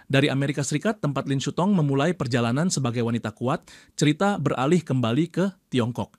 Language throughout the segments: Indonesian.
Dari Amerika Serikat, tempat Lin Shuntong memulai perjalanan sebagai wanita kuat, cerita beralih kembali ke Tiongkok.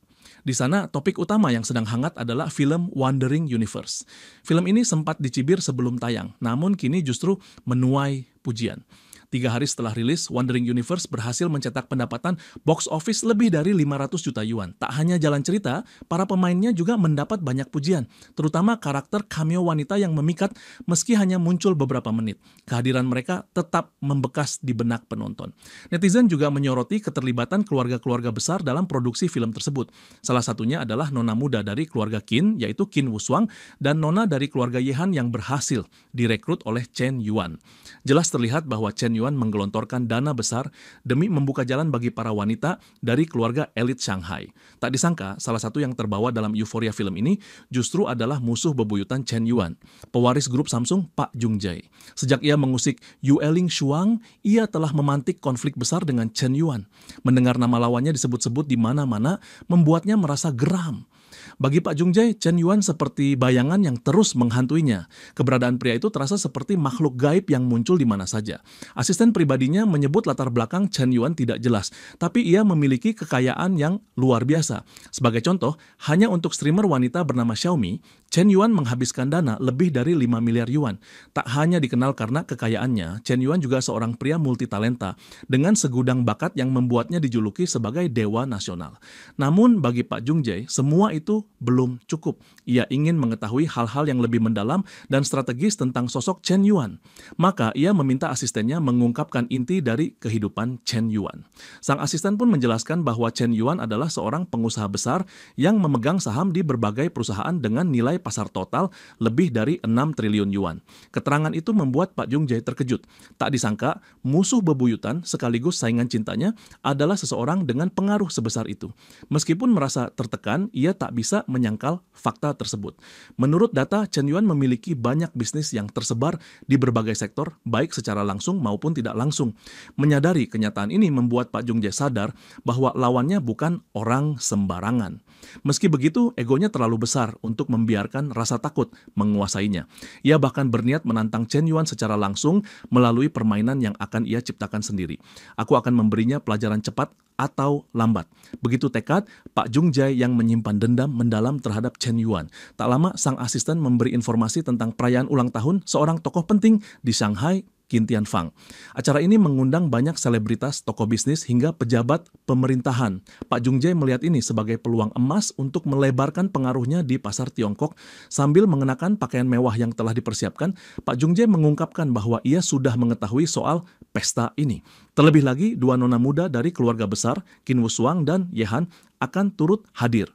Di sana, topik utama yang sedang hangat adalah film Wandering Universe. Film ini sempat dicibir sebelum tayang, namun kini justru menuai pujian. 3 hari setelah rilis, Wandering Universe berhasil mencetak pendapatan box office lebih dari 500 juta yuan. Tak hanya jalan cerita, para pemainnya juga mendapat banyak pujian, terutama karakter cameo wanita yang memikat meski hanya muncul beberapa menit. Kehadiran mereka tetap membekas di benak penonton. Netizen juga menyoroti keterlibatan keluarga-keluarga besar dalam produksi film tersebut. Salah satunya adalah nona muda dari keluarga Qin, yaitu Qin Wushuang, dan nona dari keluarga Yehan yang berhasil direkrut oleh Chen Yuan. Jelas terlihat bahwa Chen Yuan menggelontorkan dana besar demi membuka jalan bagi para wanita dari keluarga elit Shanghai. Tak disangka, salah satu yang terbawa dalam euforia film ini justru adalah musuh bebuyutan Chen Yuan, pewaris grup Samsung Pak Jung Jae. Sejak ia mengusik Yueling Shuang, ia telah memantik konflik besar dengan Chen Yuan. Mendengar nama lawannya disebut-sebut di mana-mana membuatnya merasa geram. Bagi Pak Jung Jae, Chen Yuan seperti bayangan yang terus menghantuinya. Keberadaan pria itu terasa seperti makhluk gaib yang muncul di mana saja. Asisten pribadinya menyebut latar belakang Chen Yuan tidak jelas, tapi ia memiliki kekayaan yang luar biasa. Sebagai contoh, hanya untuk streamer wanita bernama Xiaomi, Chen Yuan menghabiskan dana lebih dari 5 miliar yuan. Tak hanya dikenal karena kekayaannya, Chen Yuan juga seorang pria multitalenta dengan segudang bakat yang membuatnya dijuluki sebagai dewa nasional. Namun bagi Pak Jung Jae, semua itu belum cukup. Ia ingin mengetahui hal-hal yang lebih mendalam dan strategis tentang sosok Chen Yuan. Maka ia meminta asistennya mengungkapkan inti dari kehidupan Chen Yuan. Sang asisten pun menjelaskan bahwa Chen Yuan adalah seorang pengusaha besar yang memegang saham di berbagai perusahaan dengan nilai pasar total lebih dari 6 triliun yuan. Keterangan itu membuat Pak Jung Jae terkejut. Tak disangka, musuh bebuyutan sekaligus saingan cintanya adalah seseorang dengan pengaruh sebesar itu. Meskipun merasa tertekan, ia tak bisa menyangkal fakta tersebut. Menurut data, Chen Yuan memiliki banyak bisnis yang tersebar di berbagai sektor, baik secara langsung maupun tidak langsung. Menyadari kenyataan ini membuat Pak Jung Jae sadar bahwa lawannya bukan orang sembarangan. Meski begitu, egonya terlalu besar untuk membiarkan rasa takut menguasainya. Ia bahkan berniat menantang Chen Yuan secara langsung melalui permainan yang akan ia ciptakan sendiri. Aku akan memberinya pelajaran cepat atau lambat. Begitu tekad, Pak Jung Jae yang menyimpan dendam mendalam terhadap Chen Yuan. Tak lama, sang asisten memberi informasi tentang perayaan ulang tahun seorang tokoh penting di Shanghai, Qin Tianfang. Acara ini mengundang banyak selebritas, tokoh bisnis, hingga pejabat pemerintahan. Pak Jung Jae melihat ini sebagai peluang emas untuk melebarkan pengaruhnya di pasar Tiongkok. Sambil mengenakan pakaian mewah yang telah dipersiapkan, Pak Jung Jae mengungkapkan bahwa ia sudah mengetahui soal pesta ini. Terlebih lagi, dua nona muda dari keluarga besar, Qin Wushuang dan Yehan, akan turut hadir.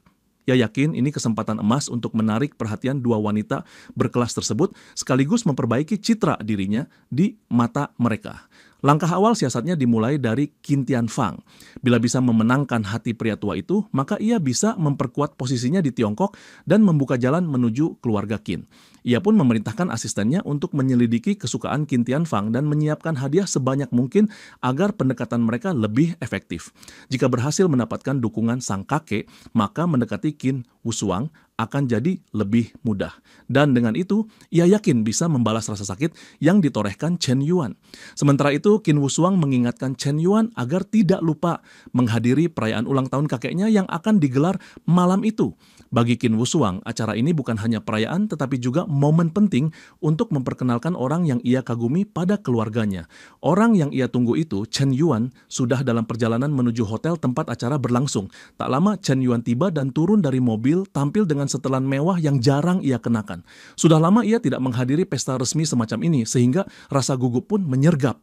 Ia yakin ini kesempatan emas untuk menarik perhatian dua wanita berkelas tersebut sekaligus memperbaiki citra dirinya di mata mereka. Langkah awal siasatnya dimulai dari Qin Tianfang. Bila bisa memenangkan hati pria tua itu, maka ia bisa memperkuat posisinya di Tiongkok dan membuka jalan menuju keluarga Qin. Ia pun memerintahkan asistennya untuk menyelidiki kesukaan Qin Tianfang dan menyiapkan hadiah sebanyak mungkin agar pendekatan mereka lebih efektif. Jika berhasil mendapatkan dukungan sang kakek, maka mendekati Qin Wushuang akan jadi lebih mudah. Dan dengan itu, ia yakin bisa membalas rasa sakit yang ditorehkan Chen Yuan. Sementara itu, Qin Wushuang mengingatkan Chen Yuan agar tidak lupa menghadiri perayaan ulang tahun kakeknya yang akan digelar malam itu. Bagi Qin Wushuang, acara ini bukan hanya perayaan tetapi juga momen penting untuk memperkenalkan orang yang ia kagumi pada keluarganya. Orang yang ia tunggu itu, Chen Yuan, sudah dalam perjalanan menuju hotel tempat acara berlangsung. Tak lama Chen Yuan tiba dan turun dari mobil tampil dengan setelan mewah yang jarang ia kenakan. Sudah lama ia tidak menghadiri pesta resmi semacam ini sehingga rasa gugup pun menyergap.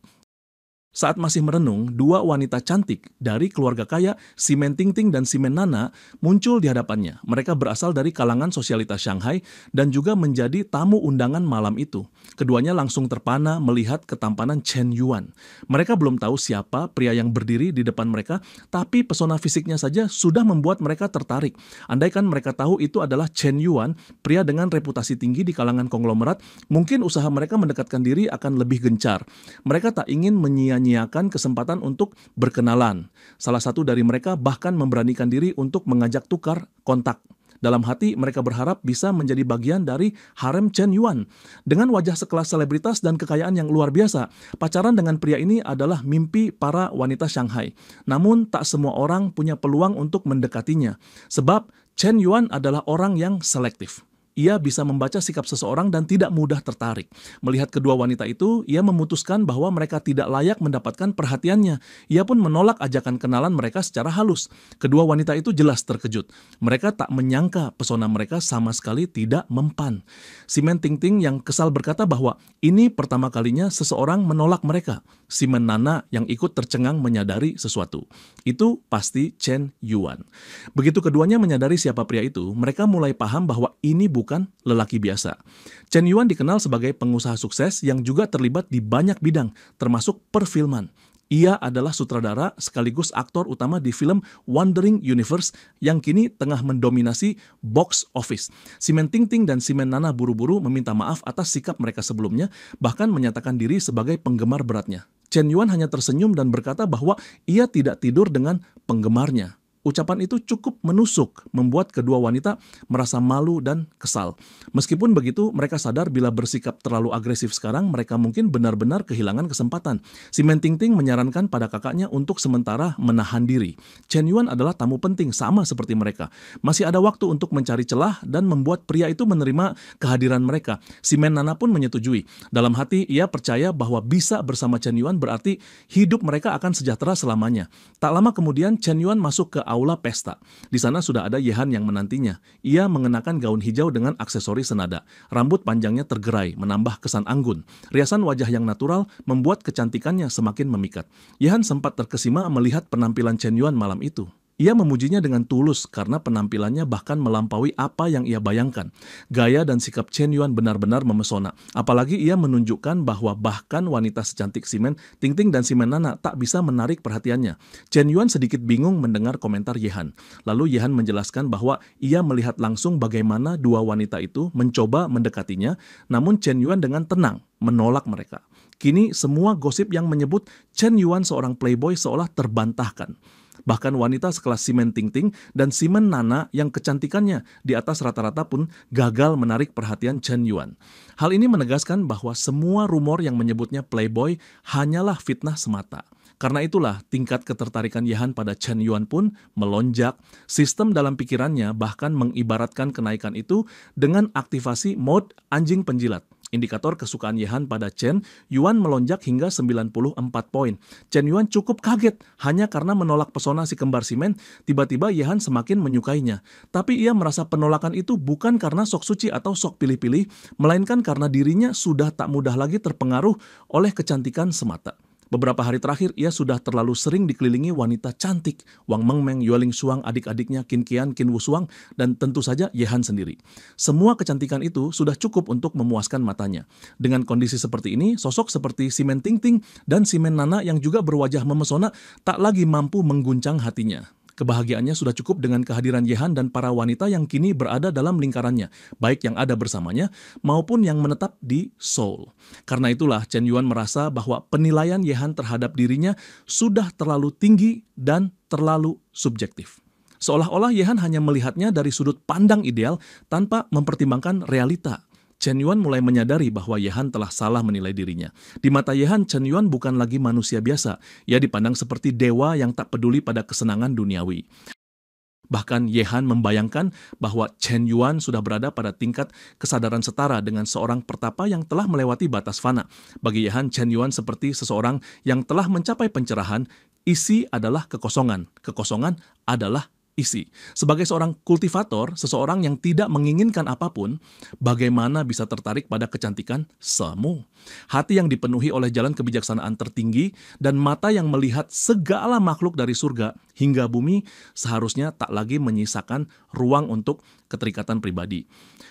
Saat masih merenung, dua wanita cantik dari keluarga kaya, Si Men Tingting dan Si Men Nana, muncul di hadapannya. Mereka berasal dari kalangan sosialitas Shanghai dan juga menjadi tamu undangan malam itu. Keduanya langsung terpana melihat ketampanan Chen Yuan. Mereka belum tahu siapa pria yang berdiri di depan mereka, tapi pesona fisiknya saja sudah membuat mereka tertarik. Andaikan mereka tahu itu adalah Chen Yuan, pria dengan reputasi tinggi di kalangan konglomerat, mungkin usaha mereka mendekatkan diri akan lebih gencar. Mereka tak ingin menyia-nyiakan kesempatan untuk berkenalan. Salah satu dari mereka bahkan memberanikan diri untuk mengajak tukar kontak. Dalam hati mereka berharap bisa menjadi bagian dari harem Chen Yuan. Dengan wajah sekelas selebritas dan kekayaan yang luar biasa, pacaran dengan pria ini adalah mimpi para wanita Shanghai. Namun tak semua orang punya peluang untuk mendekatinya, sebab Chen Yuan adalah orang yang selektif. Ia bisa membaca sikap seseorang dan tidak mudah tertarik. Melihat kedua wanita itu, ia memutuskan bahwa mereka tidak layak mendapatkan perhatiannya. Ia pun menolak ajakan kenalan mereka secara halus. Kedua wanita itu jelas terkejut. Mereka tak menyangka pesona mereka sama sekali tidak mempan. Si Men Tingting yang kesal berkata bahwa ini pertama kalinya seseorang menolak mereka. Si Men Nana yang ikut tercengang menyadari sesuatu. Itu pasti Chen Yuan. Begitu keduanya menyadari siapa pria itu, mereka mulai paham bahwa ini bukan lelaki biasa. Chen Yuan dikenal sebagai pengusaha sukses yang juga terlibat di banyak bidang, termasuk perfilman. Ia adalah sutradara sekaligus aktor utama di film Wandering Universe yang kini tengah mendominasi box office. Si Men Tingting dan si Men Nana buru-buru meminta maaf atas sikap mereka sebelumnya, bahkan menyatakan diri sebagai penggemar beratnya. Chen Yuan hanya tersenyum dan berkata bahwa ia tidak tidur dengan penggemarnya. Ucapan itu cukup menusuk, membuat kedua wanita merasa malu dan kesal. Meskipun begitu, mereka sadar bila bersikap terlalu agresif sekarang, mereka mungkin benar-benar kehilangan kesempatan. Si Men Tingting menyarankan pada kakaknya untuk sementara menahan diri. Chen Yuan adalah tamu penting, sama seperti mereka. Masih ada waktu untuk mencari celah dan membuat pria itu menerima kehadiran mereka. Si Men Nana pun menyetujui. Dalam hati, ia percaya bahwa bisa bersama Chen Yuan berarti hidup mereka akan sejahtera selamanya. Tak lama kemudian, Chen Yuan masuk ke aula pesta. Di sana sudah ada Ye Han yang menantinya. Ia mengenakan gaun hijau dengan aksesori senada. Rambut panjangnya tergerai, menambah kesan anggun. Riasan wajah yang natural membuat kecantikannya semakin memikat. Ye Han sempat terkesima melihat penampilan Chen Yuan malam itu. Ia memujinya dengan tulus karena penampilannya bahkan melampaui apa yang ia bayangkan. Gaya dan sikap Chen Yuan benar-benar memesona. Apalagi ia menunjukkan bahwa bahkan wanita secantik si Men Tingting dan si Men Nana tak bisa menarik perhatiannya. Chen Yuan sedikit bingung mendengar komentar Ye Han. Lalu Ye Han menjelaskan bahwa ia melihat langsung bagaimana dua wanita itu mencoba mendekatinya, namun Chen Yuan dengan tenang menolak mereka. Kini semua gosip yang menyebut Chen Yuan seorang playboy seolah terbantahkan. Bahkan wanita sekelas si Men Tingting dan si Men Nana yang kecantikannya di atas rata-rata pun gagal menarik perhatian Chen Yuan. Hal ini menegaskan bahwa semua rumor yang menyebutnya playboy hanyalah fitnah semata. Karena itulah tingkat ketertarikan Ye Han pada Chen Yuan pun melonjak. Sistem dalam pikirannya bahkan mengibaratkan kenaikan itu dengan aktivasi mode anjing penjilat. Indikator kesukaan Ye Han pada Chen Yuan melonjak hingga 94 poin. Chen Yuan cukup kaget hanya karena menolak pesona si kembar si Men, tiba-tiba Ye Han semakin menyukainya. Tapi ia merasa penolakan itu bukan karena sok suci atau sok pilih-pilih, melainkan karena dirinya sudah tak mudah lagi terpengaruh oleh kecantikan semata. Beberapa hari terakhir, ia sudah terlalu sering dikelilingi wanita cantik, Wang Mengmeng, Yueling Shuang, adik-adiknya Qin Qian, Qin Wushuang, dan tentu saja Ye Han sendiri. Semua kecantikan itu sudah cukup untuk memuaskan matanya. Dengan kondisi seperti ini, sosok seperti si Men Tingting dan si Men Nana yang juga berwajah memesona tak lagi mampu mengguncang hatinya. Kebahagiaannya sudah cukup dengan kehadiran Ye Han dan para wanita yang kini berada dalam lingkarannya, baik yang ada bersamanya maupun yang menetap di Seoul. Karena itulah Chen Yuan merasa bahwa penilaian Ye Han terhadap dirinya sudah terlalu tinggi dan terlalu subjektif. Seolah-olah Ye Han hanya melihatnya dari sudut pandang ideal tanpa mempertimbangkan realita. Chen Yuan mulai menyadari bahwa Ye Han telah salah menilai dirinya. Di mata Ye Han, Chen Yuan bukan lagi manusia biasa. Ia dipandang seperti dewa yang tak peduli pada kesenangan duniawi. Bahkan Ye Han membayangkan bahwa Chen Yuan sudah berada pada tingkat kesadaran setara dengan seorang pertapa yang telah melewati batas fana. Bagi Ye Han, Chen Yuan seperti seseorang yang telah mencapai pencerahan. Isi adalah kekosongan. Kekosongan adalah isi. Sebagai seorang kultivator, seseorang yang tidak menginginkan apapun, bagaimana bisa tertarik pada kecantikan semu? Hati yang dipenuhi oleh jalan kebijaksanaan tertinggi dan mata yang melihat segala makhluk dari surga hingga bumi seharusnya tak lagi menyisakan ruang untuk keterikatan pribadi.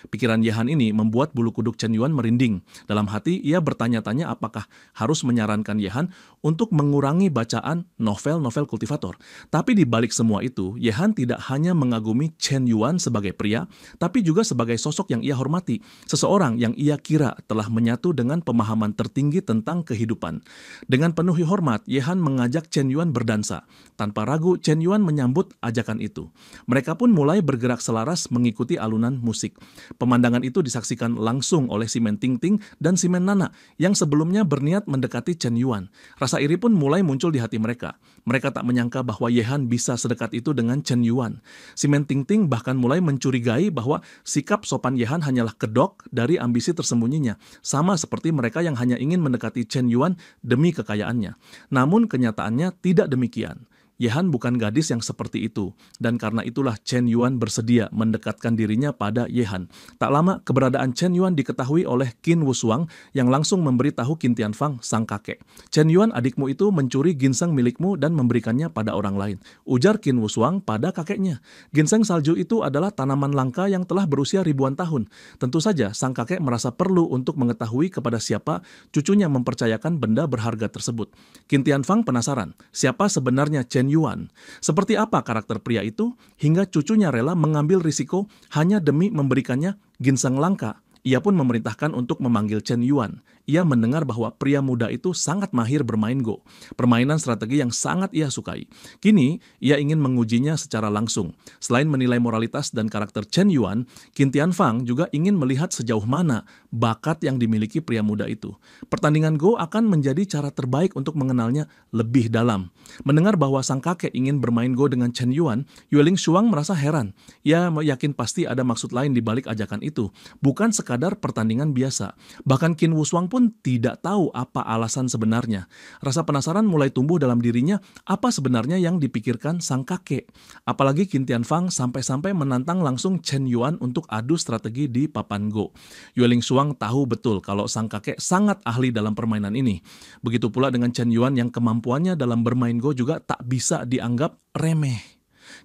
Pikiran Ye Han ini membuat bulu kuduk Chen Yuan merinding. Dalam hati, ia bertanya-tanya apakah harus menyarankan Ye Han untuk mengurangi bacaan novel-novel kultivator. Tapi di balik semua itu, Ye Han tidak hanya mengagumi Chen Yuan sebagai pria, tapi juga sebagai sosok yang ia hormati. Seseorang yang ia kira telah menyatu dengan pemahaman tertinggi tentang kehidupan. Dengan penuh hormat, Ye Han mengajak Chen Yuan berdansa. Tanpa ragu, Chen Yuan menyambut ajakan itu. Mereka pun mulai bergerak selaras mengikuti mengikuti alunan musik. Pemandangan itu disaksikan langsung oleh si Men Tingting dan si Men Nana yang sebelumnya berniat mendekati Chen Yuan. Rasa iri pun mulai muncul di hati mereka. Mereka tak menyangka bahwa Ye Han bisa sedekat itu dengan Chen Yuan. Si Men Tingting bahkan mulai mencurigai bahwa sikap sopan Ye Han hanyalah kedok dari ambisi tersembunyinya, sama seperti mereka yang hanya ingin mendekati Chen Yuan demi kekayaannya. Namun kenyataannya tidak demikian. Ye Han bukan gadis yang seperti itu, dan karena itulah Chen Yuan bersedia mendekatkan dirinya pada Ye Han. Tak lama, keberadaan Chen Yuan diketahui oleh Qin Wushuang yang langsung memberitahu Qin Tianfang, sang kakek. Chen Yuan, adikmu itu mencuri ginseng milikmu dan memberikannya pada orang lain, ujar Qin Wushuang pada kakeknya. Ginseng salju itu adalah tanaman langka yang telah berusia ribuan tahun. Tentu saja, sang kakek merasa perlu untuk mengetahui kepada siapa cucunya mempercayakan benda berharga tersebut. Qin Tianfang penasaran, siapa sebenarnya Chen Yuan? Seperti apa karakter pria itu hingga cucunya rela mengambil risiko hanya demi memberikannya ginseng langka? Ia pun memerintahkan untuk memanggil Chen Yuan. Ia mendengar bahwa pria muda itu sangat mahir bermain Go, permainan strategi yang sangat ia sukai. Kini, ia ingin mengujinya secara langsung. Selain menilai moralitas dan karakter Chen Yuan, Qin Tianfang juga ingin melihat sejauh mana bakat yang dimiliki pria muda itu. Pertandingan Go akan menjadi cara terbaik untuk mengenalnya lebih dalam. Mendengar bahwa sang kakek ingin bermain Go dengan Chen Yuan, Yueling Shuang merasa heran. Ia yakin pasti ada maksud lain di balik ajakan itu, bukan sekadar pertandingan biasa. Bahkan Qin Wushuang pun tidak tahu apa alasan sebenarnya. Rasa penasaran mulai tumbuh dalam dirinya, apa sebenarnya yang dipikirkan sang kakek. Apalagi Qin Tianfang sampai-sampai menantang langsung Chen Yuan untuk adu strategi di papan Go. Yueling Shuang tahu betul kalau sang kakek sangat ahli dalam permainan ini. Begitu pula dengan Chen Yuan yang kemampuannya dalam bermain Go juga tak bisa dianggap remeh.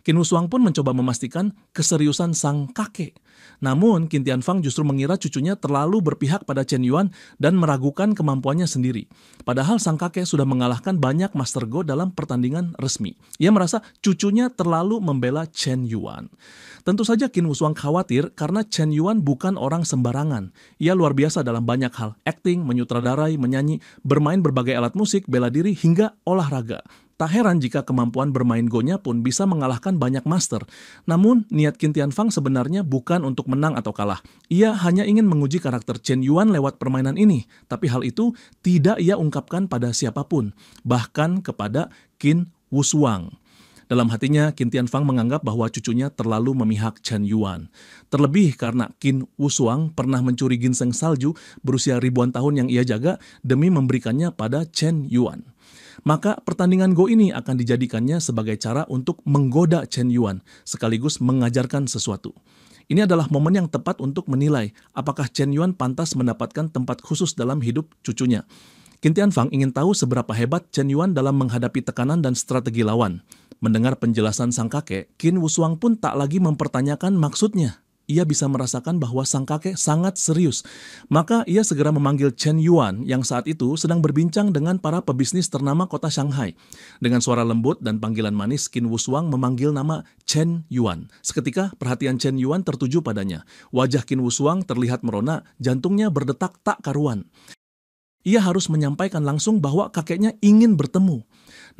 Qin Wushuang pun mencoba memastikan keseriusan sang kakek. Namun, Qin Tianfang justru mengira cucunya terlalu berpihak pada Chen Yuan dan meragukan kemampuannya sendiri. Padahal sang kakek sudah mengalahkan banyak Master Go dalam pertandingan resmi. Ia merasa cucunya terlalu membela Chen Yuan. Tentu saja Qin Wushuang khawatir karena Chen Yuan bukan orang sembarangan. Ia luar biasa dalam banyak hal, akting, menyutradarai, menyanyi, bermain berbagai alat musik, bela diri, hingga olahraga. Tak heran jika kemampuan bermain Go-nya pun bisa mengalahkan banyak master. Namun, niat Qin Tianfang sebenarnya bukan untuk menang atau kalah. Ia hanya ingin menguji karakter Chen Yuan lewat permainan ini. Tapi hal itu tidak ia ungkapkan pada siapapun, bahkan kepada Qin Wushuang. Dalam hatinya, Qin Tianfang menganggap bahwa cucunya terlalu memihak Chen Yuan. Terlebih karena Qin Wushuang pernah mencuri ginseng salju berusia ribuan tahun yang ia jaga demi memberikannya pada Chen Yuan. Maka pertandingan Go ini akan dijadikannya sebagai cara untuk menggoda Chen Yuan, sekaligus mengajarkan sesuatu. Ini adalah momen yang tepat untuk menilai apakah Chen Yuan pantas mendapatkan tempat khusus dalam hidup cucunya. Qin Tianfang ingin tahu seberapa hebat Chen Yuan dalam menghadapi tekanan dan strategi lawan. Mendengar penjelasan sang kakek, Qin Wushuang pun tak lagi mempertanyakan maksudnya. Ia bisa merasakan bahwa sang kakek sangat serius. Maka ia segera memanggil Chen Yuan yang saat itu sedang berbincang dengan para pebisnis ternama kota Shanghai. Dengan suara lembut dan panggilan manis, Qin Wushuang memanggil nama Chen Yuan. Seketika perhatian Chen Yuan tertuju padanya. Wajah Qin Wushuang terlihat merona, jantungnya berdetak tak karuan. Ia harus menyampaikan langsung bahwa kakeknya ingin bertemu.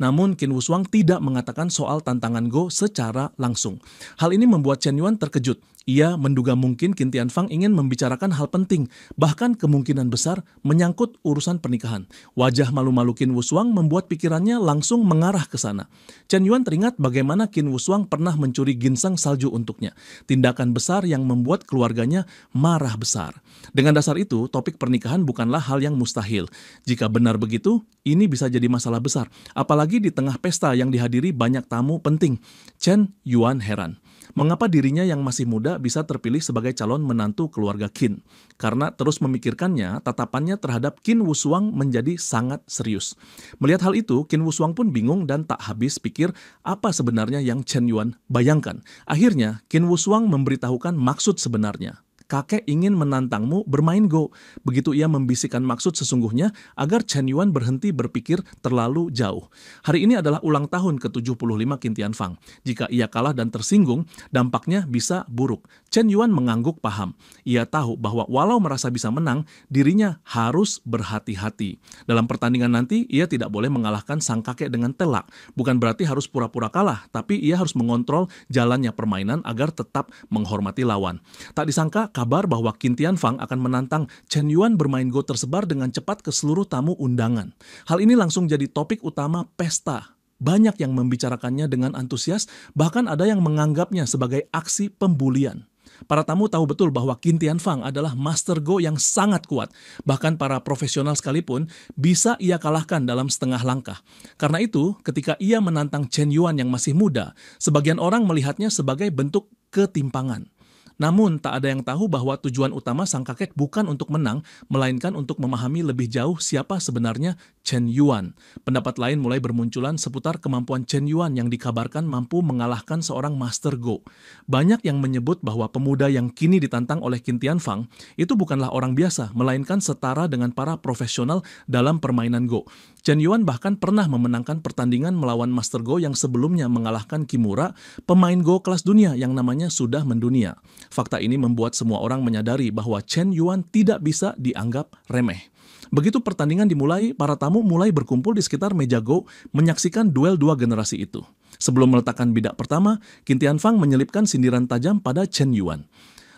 Namun Qin Wushuang tidak mengatakan soal tantangan Go secara langsung. Hal ini membuat Chen Yuan terkejut. Ia menduga mungkin Qin Tianfang ingin membicarakan hal penting, bahkan kemungkinan besar menyangkut urusan pernikahan. Wajah malu-malu Qin Wushuang membuat pikirannya langsung mengarah ke sana. Chen Yuan teringat bagaimana Qin Wushuang pernah mencuri ginseng salju untuknya. Tindakan besar yang membuat keluarganya marah besar. Dengan dasar itu, topik pernikahan bukanlah hal yang mustahil. Jika benar begitu, ini bisa jadi masalah besar. Apalagi di tengah pesta yang dihadiri banyak tamu penting. Chen Yuan heran. Mengapa dirinya yang masih muda bisa terpilih sebagai calon menantu keluarga Qin? Karena terus memikirkannya, tatapannya terhadap Qin Wushuang menjadi sangat serius. Melihat hal itu, Qin Wushuang pun bingung dan tak habis pikir apa sebenarnya yang Chen Yuan bayangkan. Akhirnya, Qin Wushuang memberitahukan maksud sebenarnya. kakek ingin menantangmu bermain Go. Begitu ia membisikkan maksud sesungguhnya agar Chen Yuan berhenti berpikir terlalu jauh. Hari ini adalah ulang tahun ke-75 Qin Tianfang. Jika ia kalah dan tersinggung, dampaknya bisa buruk. Chen Yuan mengangguk paham. Ia tahu bahwa walau merasa bisa menang, dirinya harus berhati-hati. Dalam pertandingan nanti, ia tidak boleh mengalahkan sang kakek dengan telak. Bukan berarti harus pura-pura kalah, tapi ia harus mengontrol jalannya permainan agar tetap menghormati lawan. Tak disangka, kabar bahwa Qin Tianfang akan menantang Chen Yuan bermain Go tersebar dengan cepat ke seluruh tamu undangan. Hal ini langsung jadi topik utama pesta. Banyak yang membicarakannya dengan antusias, bahkan ada yang menganggapnya sebagai aksi pembulian. Para tamu tahu betul bahwa Qin Tianfang adalah master Go yang sangat kuat. Bahkan para profesional sekalipun bisa ia kalahkan dalam setengah langkah. Karena itu, ketika ia menantang Chen Yuan yang masih muda, sebagian orang melihatnya sebagai bentuk ketimpangan. Namun, tak ada yang tahu bahwa tujuan utama sang kakek bukan untuk menang, melainkan untuk memahami lebih jauh siapa sebenarnya Chen Yuan. Pendapat lain mulai bermunculan seputar kemampuan Chen Yuan yang dikabarkan mampu mengalahkan seorang master Go. Banyak yang menyebut bahwa pemuda yang kini ditantang oleh Qin Tianfang itu bukanlah orang biasa, melainkan setara dengan para profesional dalam permainan Go. Chen Yuan bahkan pernah memenangkan pertandingan melawan master Go yang sebelumnya mengalahkan Kimura, pemain Go kelas dunia yang namanya sudah mendunia. Fakta ini membuat semua orang menyadari bahwa Chen Yuan tidak bisa dianggap remeh. Begitu pertandingan dimulai, para tamu mulai berkumpul di sekitar meja Go menyaksikan duel dua generasi itu. Sebelum meletakkan bidak pertama, Qin Tianfang menyelipkan sindiran tajam pada Chen Yuan.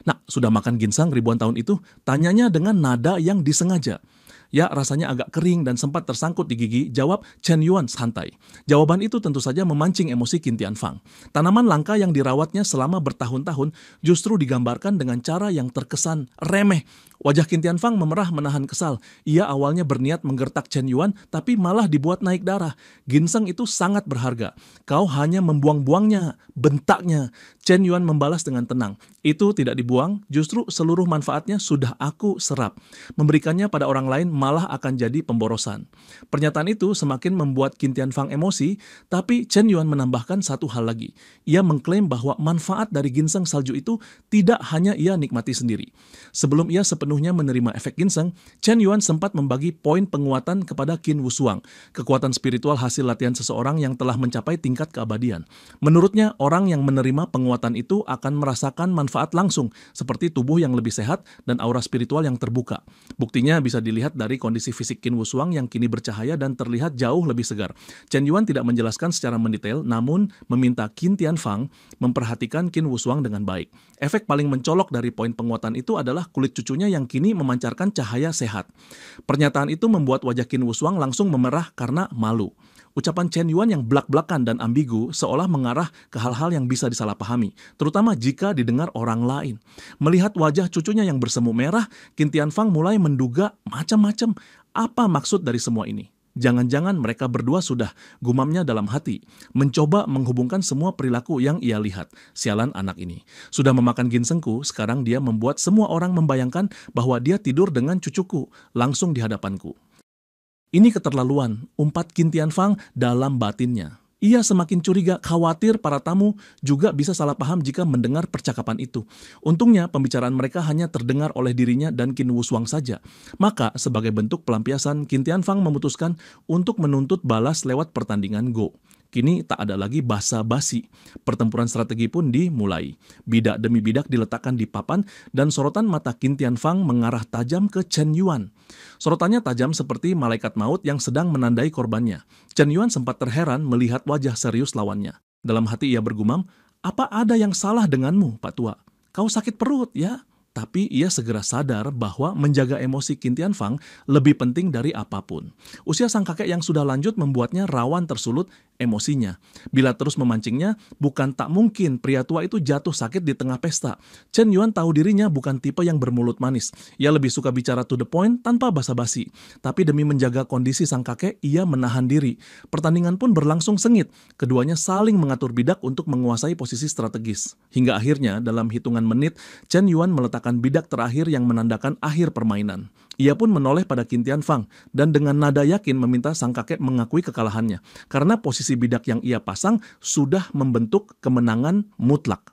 Nah, sudah makan ginseng ribuan tahun itu? Tanyanya dengan nada yang disengaja. Ya, rasanya agak kering dan sempat tersangkut di gigi, jawab Chen Yuan santai. Jawaban itu tentu saja memancing emosi Qin Tianfang. Tanaman langka yang dirawatnya selama bertahun-tahun justru digambarkan dengan cara yang terkesan remeh. Wajah Qin Tianfang memerah menahan kesal. Ia awalnya berniat menggertak Chen Yuan, tapi malah dibuat naik darah. Ginseng itu sangat berharga. Kau hanya membuang-buangnya, bentaknya. Chen Yuan membalas dengan tenang. Itu tidak dibuang, justru seluruh manfaatnya sudah aku serap. Memberikannya pada orang lain malah akan jadi pemborosan. Pernyataan itu semakin membuat Qin Tianfang emosi, tapi Chen Yuan menambahkan satu hal lagi. Ia mengklaim bahwa manfaat dari ginseng salju itu tidak hanya ia nikmati sendiri. Sebelum ia sepenuhnya menerima efek ginseng, Chen Yuan sempat membagi poin penguatan kepada Qin Wushuang, kekuatan spiritual hasil latihan seseorang yang telah mencapai tingkat keabadian. Menurutnya, orang yang menerima penguatan itu akan merasakan manfaat langsung, seperti tubuh yang lebih sehat dan aura spiritual yang terbuka. Buktinya bisa dilihat dari kondisi fisik Qin Wushuang yang kini bercahaya dan terlihat jauh lebih segar. Chen Yuan tidak menjelaskan secara mendetail, namun meminta Qin Tianfang memperhatikan Qin Wushuang dengan baik. Efek paling mencolok dari poin penguatan itu adalah kulit cucunya yang kini memancarkan cahaya sehat. Pernyataan itu membuat wajah Qin Wushuang langsung memerah karena malu. Ucapan Chen Yuan yang blak-blakan dan ambigu seolah mengarah ke hal-hal yang bisa disalahpahami, terutama jika didengar orang lain. Melihat wajah cucunya yang bersemu merah, Qin Tianfang mulai menduga macam-macam. Apa maksud dari semua ini? Jangan-jangan mereka berdua sudah, gumamnya dalam hati, mencoba menghubungkan semua perilaku yang ia lihat. Sialan anak ini. Sudah memakan ginsengku, sekarang dia membuat semua orang membayangkan bahwa dia tidur dengan cucuku, langsung di hadapanku. Ini keterlaluan, umpat Qin Tianfang dalam batinnya. Ia semakin curiga, khawatir para tamu juga bisa salah paham jika mendengar percakapan itu. Untungnya, pembicaraan mereka hanya terdengar oleh dirinya dan Qin Wushuang saja. Maka, sebagai bentuk pelampiasan, Qin Tianfang memutuskan untuk menuntut balas lewat pertandingan Go. Kini tak ada lagi basa-basi. Pertempuran strategi pun dimulai. Bidak demi bidak diletakkan di papan dan sorotan mata Qin Tianfang mengarah tajam ke Chen Yuan. Sorotannya tajam seperti malaikat maut yang sedang menandai korbannya. Chen Yuan sempat terheran melihat wajah serius lawannya. Dalam hati ia bergumam, "Apa ada yang salah denganmu, Pak Tua? Kau sakit perut, ya?" Tapi ia segera sadar bahwa menjaga emosi Qin Tianfang lebih penting dari apapun. Usia sang kakek yang sudah lanjut membuatnya rawan tersulut emosinya. Bila terus memancingnya, bukan tak mungkin pria tua itu jatuh sakit di tengah pesta. Chen Yuan tahu dirinya bukan tipe yang bermulut manis. Ia lebih suka bicara to the point tanpa basa-basi. Tapi demi menjaga kondisi sang kakek, ia menahan diri. Pertandingan pun berlangsung sengit. Keduanya saling mengatur bidak untuk menguasai posisi strategis. Hingga akhirnya, dalam hitungan menit, Chen Yuan meletakkan bidak terakhir yang menandakan akhir permainan. Ia pun menoleh pada Qin Tianfang dan dengan nada yakin meminta sang kakek mengakui kekalahannya. Karena posisi bidak yang ia pasang sudah membentuk kemenangan mutlak.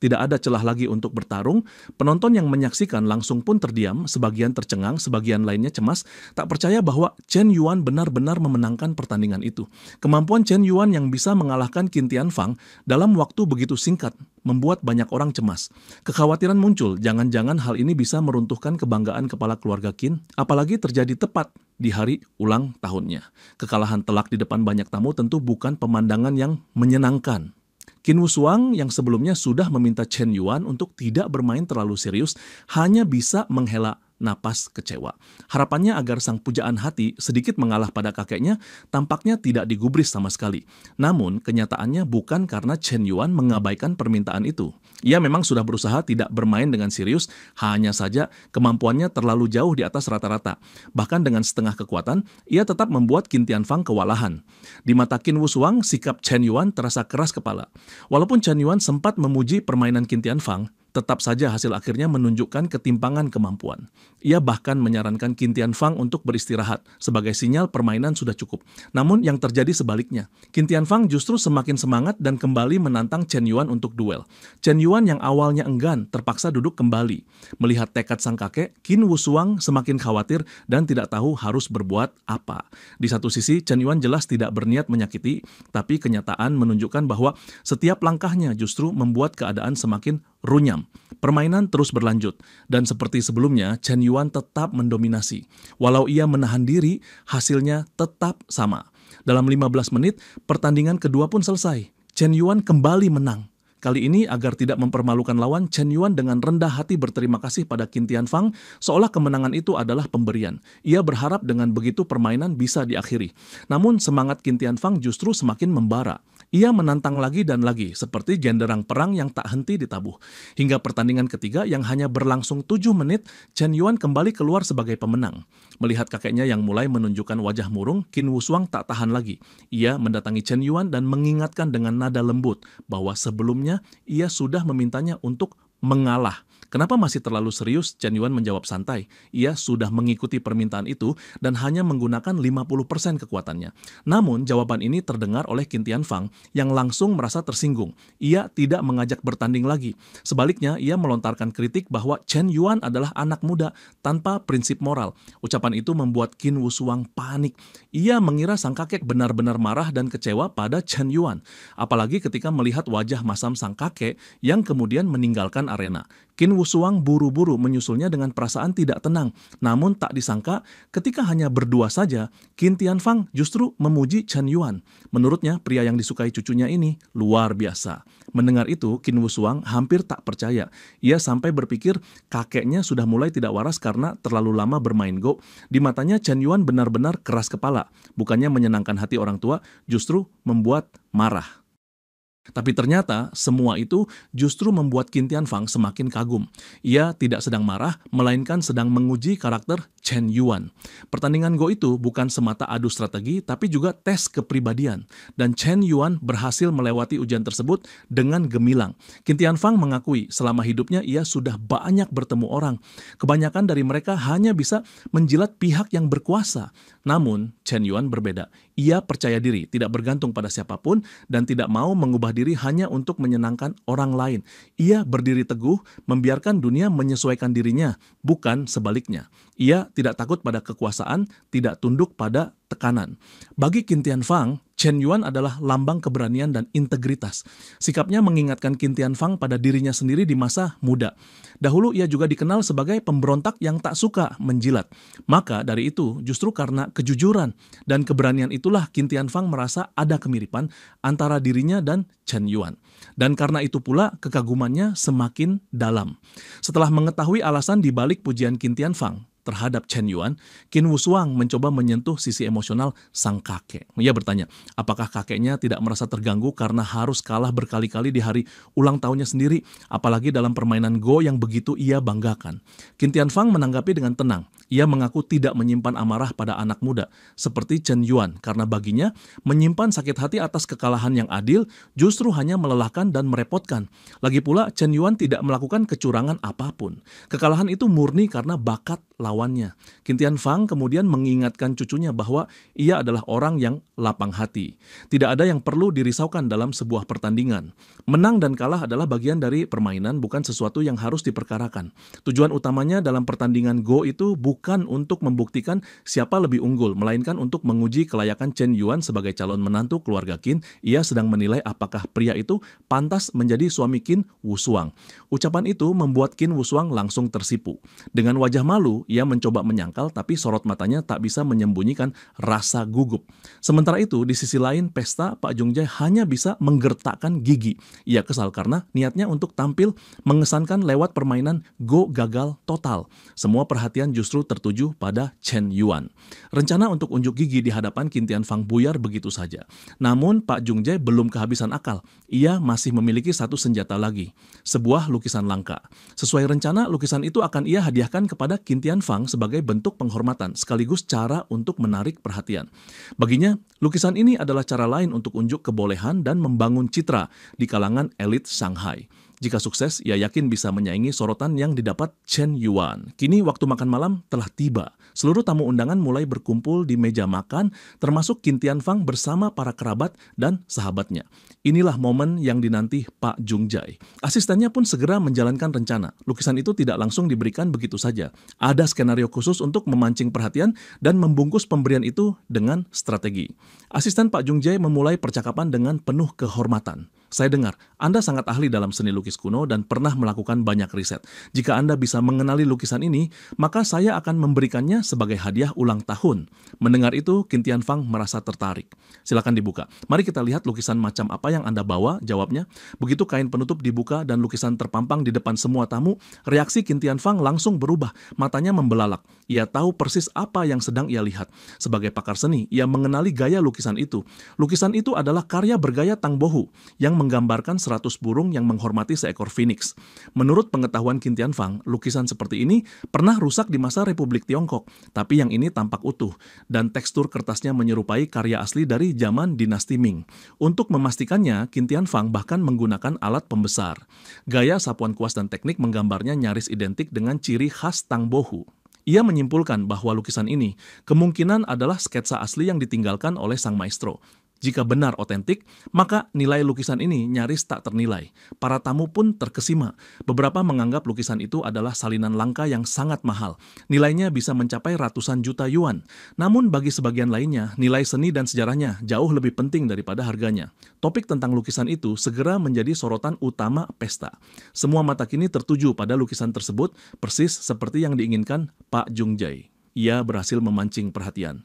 Tidak ada celah lagi untuk bertarung. Penonton yang menyaksikan langsung pun terdiam, sebagian tercengang, sebagian lainnya cemas, tak percaya bahwa Chen Yuan benar-benar memenangkan pertandingan itu. Kemampuan Chen Yuan yang bisa mengalahkan Qin Tianfang dalam waktu begitu singkat membuat banyak orang cemas. Kekhawatiran muncul, jangan-jangan hal ini bisa meruntuhkan kebanggaan kepala keluarga Qin, apalagi terjadi tepat di hari ulang tahunnya. Kekalahan telak di depan banyak tamu tentu bukan pemandangan yang menyenangkan. Qin Wushuang yang sebelumnya sudah meminta Chen Yuan untuk tidak bermain terlalu serius, hanya bisa menghela napas kecewa. Harapannya agar sang pujaan hati sedikit mengalah pada kakeknya tampaknya tidak digubris sama sekali. Namun, kenyataannya bukan karena Chen Yuan mengabaikan permintaan itu. Ia memang sudah berusaha tidak bermain dengan serius, hanya saja kemampuannya terlalu jauh di atas rata-rata. Bahkan dengan setengah kekuatan, ia tetap membuat Qin Tianfang kewalahan. Di mata Qin Wushuang, sikap Chen Yuan terasa keras kepala. Walaupun Chen Yuan sempat memuji permainan Qin Tianfang, tetap saja hasil akhirnya menunjukkan ketimpangan kemampuan. Ia bahkan menyarankan Qin Tianfang untuk beristirahat sebagai sinyal permainan sudah cukup. Namun yang terjadi sebaliknya. Qin Tianfang justru semakin semangat dan kembali menantang Chen Yuan untuk duel. Chen Yuan yang awalnya enggan terpaksa duduk kembali. Melihat tekad sang kakek, Qin Wushuang semakin khawatir dan tidak tahu harus berbuat apa. Di satu sisi, Chen Yuan jelas tidak berniat menyakiti, tapi kenyataan menunjukkan bahwa setiap langkahnya justru membuat keadaan semakin runyam. Permainan terus berlanjut, dan seperti sebelumnya, Chen Yuan tetap mendominasi. Walau ia menahan diri, hasilnya tetap sama. Dalam 15 menit, pertandingan kedua pun selesai. Chen Yuan kembali menang. Kali ini agar tidak mempermalukan lawan, Chen Yuan dengan rendah hati berterima kasih pada Qin Tianfang, seolah kemenangan itu adalah pemberian. Ia berharap dengan begitu permainan bisa diakhiri. Namun semangat Qin Tianfang justru semakin membara. Ia menantang lagi dan lagi, seperti genderang perang yang tak henti ditabuh. Hingga pertandingan ketiga yang hanya berlangsung 7 menit, Chen Yuan kembali keluar sebagai pemenang. Melihat kakeknya yang mulai menunjukkan wajah murung, Qin Wushuang tak tahan lagi. Ia mendatangi Chen Yuan dan mengingatkan dengan nada lembut bahwa sebelumnya ia sudah memintanya untuk mengalah. Kenapa masih terlalu serius? Chen Yuan menjawab santai. Ia sudah mengikuti permintaan itu dan hanya menggunakan 50% kekuatannya. Namun, jawaban ini terdengar oleh Qin Tianfang yang langsung merasa tersinggung. Ia tidak mengajak bertanding lagi. Sebaliknya, ia melontarkan kritik bahwa Chen Yuan adalah anak muda tanpa prinsip moral. Ucapan itu membuat Qin Wushuang panik. Ia mengira sang kakek benar-benar marah dan kecewa pada Chen Yuan. Apalagi ketika melihat wajah masam sang kakek yang kemudian meninggalkan arena. Qin Wushuang buru-buru menyusulnya dengan perasaan tidak tenang. Namun tak disangka, ketika hanya berdua saja, Qin Tianfang justru memuji Chen Yuan. Menurutnya, pria yang disukai cucunya ini luar biasa. Mendengar itu, Qin Wushuang hampir tak percaya. Ia sampai berpikir kakeknya sudah mulai tidak waras karena terlalu lama bermain Go. Di matanya, Chen Yuan benar-benar keras kepala. Bukannya menyenangkan hati orang tua, justru membuat marah. Tapi ternyata semua itu justru membuat Qin Tianfang semakin kagum. Ia tidak sedang marah, melainkan sedang menguji karakter Chen Yuan. Pertandingan Go itu bukan semata adu strategi, tapi juga tes kepribadian. Dan Chen Yuan berhasil melewati ujian tersebut dengan gemilang. Qin Tianfang mengakui selama hidupnya ia sudah banyak bertemu orang. Kebanyakan dari mereka hanya bisa menjilat pihak yang berkuasa. Namun, Chen Yuan berbeda. Ia percaya diri, tidak bergantung pada siapapun, dan tidak mau mengubah diri hanya untuk menyenangkan orang lain. Ia berdiri teguh, membiarkan dunia menyesuaikan dirinya, bukan sebaliknya. Ia tidak takut pada kekuasaan, tidak tunduk pada tekanan. Bagi Qin Tianfang, Chen Yuan adalah lambang keberanian dan integritas. Sikapnya mengingatkan Qin Tianfang pada dirinya sendiri di masa muda. Dahulu ia juga dikenal sebagai pemberontak yang tak suka menjilat. Maka dari itu, justru karena kejujuran dan keberanian itulah Qin Tianfang merasa ada kemiripan antara dirinya dan Chen Yuan. Dan karena itu pula kekagumannya semakin dalam. Setelah mengetahui alasan di balik pujian Qin Tianfang terhadap Chen Yuan, Qin Wushuang mencoba menyentuh sisi emosional sang kakek. Ia bertanya, apakah kakeknya tidak merasa terganggu karena harus kalah berkali-kali di hari ulang tahunnya sendiri, apalagi dalam permainan Go yang begitu ia banggakan. Qin Tianfang menanggapi dengan tenang. Ia mengaku tidak menyimpan amarah pada anak muda, seperti Chen Yuan, karena baginya menyimpan sakit hati atas kekalahan yang adil justru hanya melelahkan dan merepotkan. Lagi pula, Chen Yuan tidak melakukan kecurangan apapun. Kekalahan itu murni karena bakat lawannya. Qin Tianfang kemudian mengingatkan cucunya bahwa ia adalah orang yang lapang hati. Tidak ada yang perlu dirisaukan dalam sebuah pertandingan. Menang dan kalah adalah bagian dari permainan, bukan sesuatu yang harus diperkarakan. Tujuan utamanya dalam pertandingan Go itu bukan untuk membuktikan siapa lebih unggul, melainkan untuk menguji kelayakan Chen Yuan sebagai calon menantu keluarga Qin. Ia sedang menilai apakah pria itu pantas menjadi suami Qin Wushuang. Ucapan itu membuat Qin Wushuang langsung tersipu. Dengan wajah malu, ia mencoba menyangkal, tapi sorot matanya tak bisa menyembunyikan rasa gugup. Sementara itu, di sisi lain pesta, Pak Jungjai hanya bisa menggertakkan gigi. Ia kesal karena niatnya untuk tampil mengesankan lewat permainan Go gagal total. Semua perhatian justru tertuju pada Chen Yuan. Rencana untuk unjuk gigi di hadapan Qin Tianfang buyar begitu saja. Namun Pak Jungjai belum kehabisan akal. Ia masih memiliki satu senjata lagi, sebuah lukisan langka. Sesuai rencana, lukisan itu akan ia hadiahkan kepada Qin Tianfang sebagai bentuk penghormatan, sekaligus cara untuk menarik perhatian. Baginya, lukisan ini adalah cara lain untuk unjuk kebolehan dan membangun citra di kalangan elit Shanghai. Jika sukses, ia yakin bisa menyaingi sorotan yang didapat Chen Yuan. Kini waktu makan malam telah tiba. Seluruh tamu undangan mulai berkumpul di meja makan, termasuk Qin Tianfang bersama para kerabat dan sahabatnya. Inilah momen yang dinanti Pak Jungjai. Asistennya pun segera menjalankan rencana. Lukisan itu tidak langsung diberikan begitu saja. Ada skenario khusus untuk memancing perhatian dan membungkus pemberian itu dengan strategi. Asisten Pak Jungjai memulai percakapan dengan penuh kehormatan. Saya dengar, Anda sangat ahli dalam seni lukis kuno dan pernah melakukan banyak riset. Jika Anda bisa mengenali lukisan ini, maka saya akan memberikannya sebagai hadiah ulang tahun. Mendengar itu, Qin Tianfang merasa tertarik. Silakan dibuka. Mari kita lihat lukisan macam apa yang Anda bawa, jawabnya. Begitu kain penutup dibuka dan lukisan terpampang di depan semua tamu, reaksi Qin Tianfang langsung berubah. Matanya membelalak. Ia tahu persis apa yang sedang ia lihat. Sebagai pakar seni, ia mengenali gaya lukisan itu. Lukisan itu adalah karya bergaya Tang Bohu yang menggambarkan 100 burung yang menghormati seekor phoenix. Menurut pengetahuan Qin Tianfang, lukisan seperti ini pernah rusak di masa Republik Tiongkok, tapi yang ini tampak utuh, dan tekstur kertasnya menyerupai karya asli dari zaman dinasti Ming. Untuk memastikannya, Qin Tianfang bahkan menggunakan alat pembesar. Gaya sapuan kuas dan teknik menggambarnya nyaris identik dengan ciri khas Tang Bohu. Ia menyimpulkan bahwa lukisan ini kemungkinan adalah sketsa asli yang ditinggalkan oleh sang maestro. Jika benar otentik, maka nilai lukisan ini nyaris tak ternilai. Para tamu pun terkesima. Beberapa menganggap lukisan itu adalah salinan langka yang sangat mahal. Nilainya bisa mencapai ratusan juta yuan. Namun bagi sebagian lainnya, nilai seni dan sejarahnya jauh lebih penting daripada harganya. Topik tentang lukisan itu segera menjadi sorotan utama pesta. Semua mata kini tertuju pada lukisan tersebut, persis seperti yang diinginkan Pak Jungjai. Ia berhasil memancing perhatian.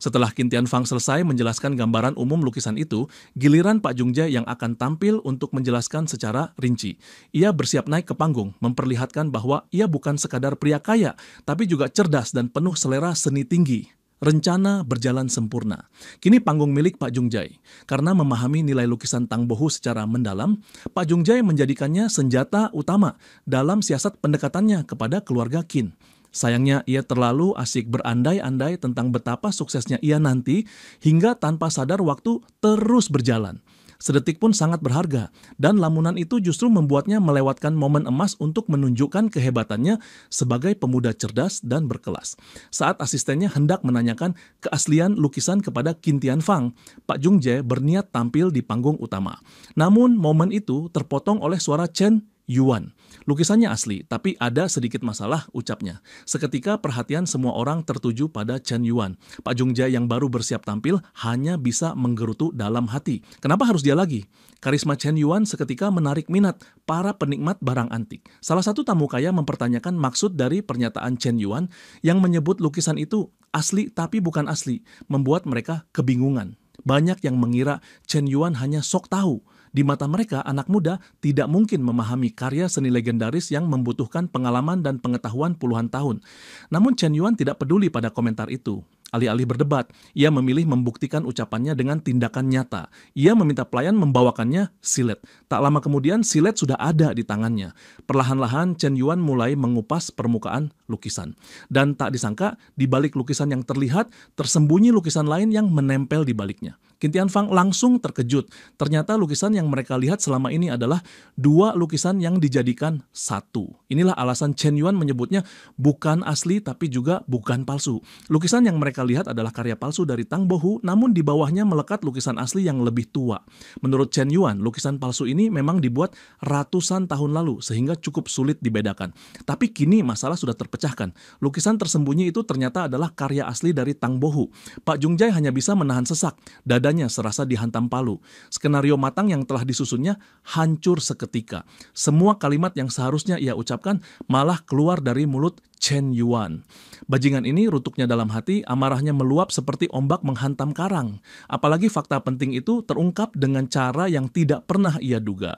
Setelah Qin Tianfang selesai menjelaskan gambaran umum lukisan itu, giliran Pak Jungjai yang akan tampil untuk menjelaskan secara rinci. Ia bersiap naik ke panggung, memperlihatkan bahwa ia bukan sekadar pria kaya, tapi juga cerdas dan penuh selera seni tinggi. Rencana berjalan sempurna. Kini panggung milik Pak Jungjai. Karena memahami nilai lukisan Tang Bohu secara mendalam, Pak Jungjai menjadikannya senjata utama dalam siasat pendekatannya kepada keluarga Qin. Sayangnya ia terlalu asik berandai-andai tentang betapa suksesnya ia nanti hingga tanpa sadar waktu terus berjalan. Sedetik pun sangat berharga, dan lamunan itu justru membuatnya melewatkan momen emas untuk menunjukkan kehebatannya sebagai pemuda cerdas dan berkelas. Saat asistennya hendak menanyakan keaslian lukisan kepada Qin Tianfang, Pak Jungjai berniat tampil di panggung utama. Namun momen itu terpotong oleh suara Chen Yuan. Lukisannya asli, tapi ada sedikit masalah, ucapnya. Seketika perhatian semua orang tertuju pada Chen Yuan. Pak Jungjai yang baru bersiap tampil hanya bisa menggerutu dalam hati. Kenapa harus dia lagi? Karisma Chen Yuan seketika menarik minat para penikmat barang antik. Salah satu tamu kaya mempertanyakan maksud dari pernyataan Chen Yuan yang menyebut lukisan itu asli tapi bukan asli, membuat mereka kebingungan. Banyak yang mengira Chen Yuan hanya sok tahu. Di mata mereka, anak muda tidak mungkin memahami karya seni legendaris yang membutuhkan pengalaman dan pengetahuan puluhan tahun. Namun Chen Yuan tidak peduli pada komentar itu. Alih-alih berdebat, ia memilih membuktikan ucapannya dengan tindakan nyata. Ia meminta pelayan membawakannya silet. Tak lama kemudian silet sudah ada di tangannya. Perlahan-lahan Chen Yuan mulai mengupas permukaan lukisan. Dan tak disangka, di balik lukisan yang terlihat, tersembunyi lukisan lain yang menempel di baliknya. Qin Tianfang langsung terkejut. Ternyata lukisan yang mereka lihat selama ini adalah dua lukisan yang dijadikan satu. Inilah alasan Chen Yuan menyebutnya bukan asli tapi juga bukan palsu. Lukisan yang mereka lihat adalah karya palsu dari Tang Bohu, namun di bawahnya melekat lukisan asli yang lebih tua. Menurut Chen Yuan, lukisan palsu ini memang dibuat ratusan tahun lalu sehingga cukup sulit dibedakan. Tapi kini masalah sudah terpecahkan. Lukisan tersembunyi itu ternyata adalah karya asli dari Tang Bohu. Pak Jungjai hanya bisa menahan sesak. Dadanya serasa dihantam palu. Skenario matang yang telah disusunnya hancur seketika. Semua kalimat yang seharusnya ia ucapkan malah keluar dari mulut Chen Yuan. Bajingan ini rutuknya dalam hati, amarahnya meluap seperti ombak menghantam karang. Apalagi fakta penting itu terungkap dengan cara yang tidak pernah ia duga.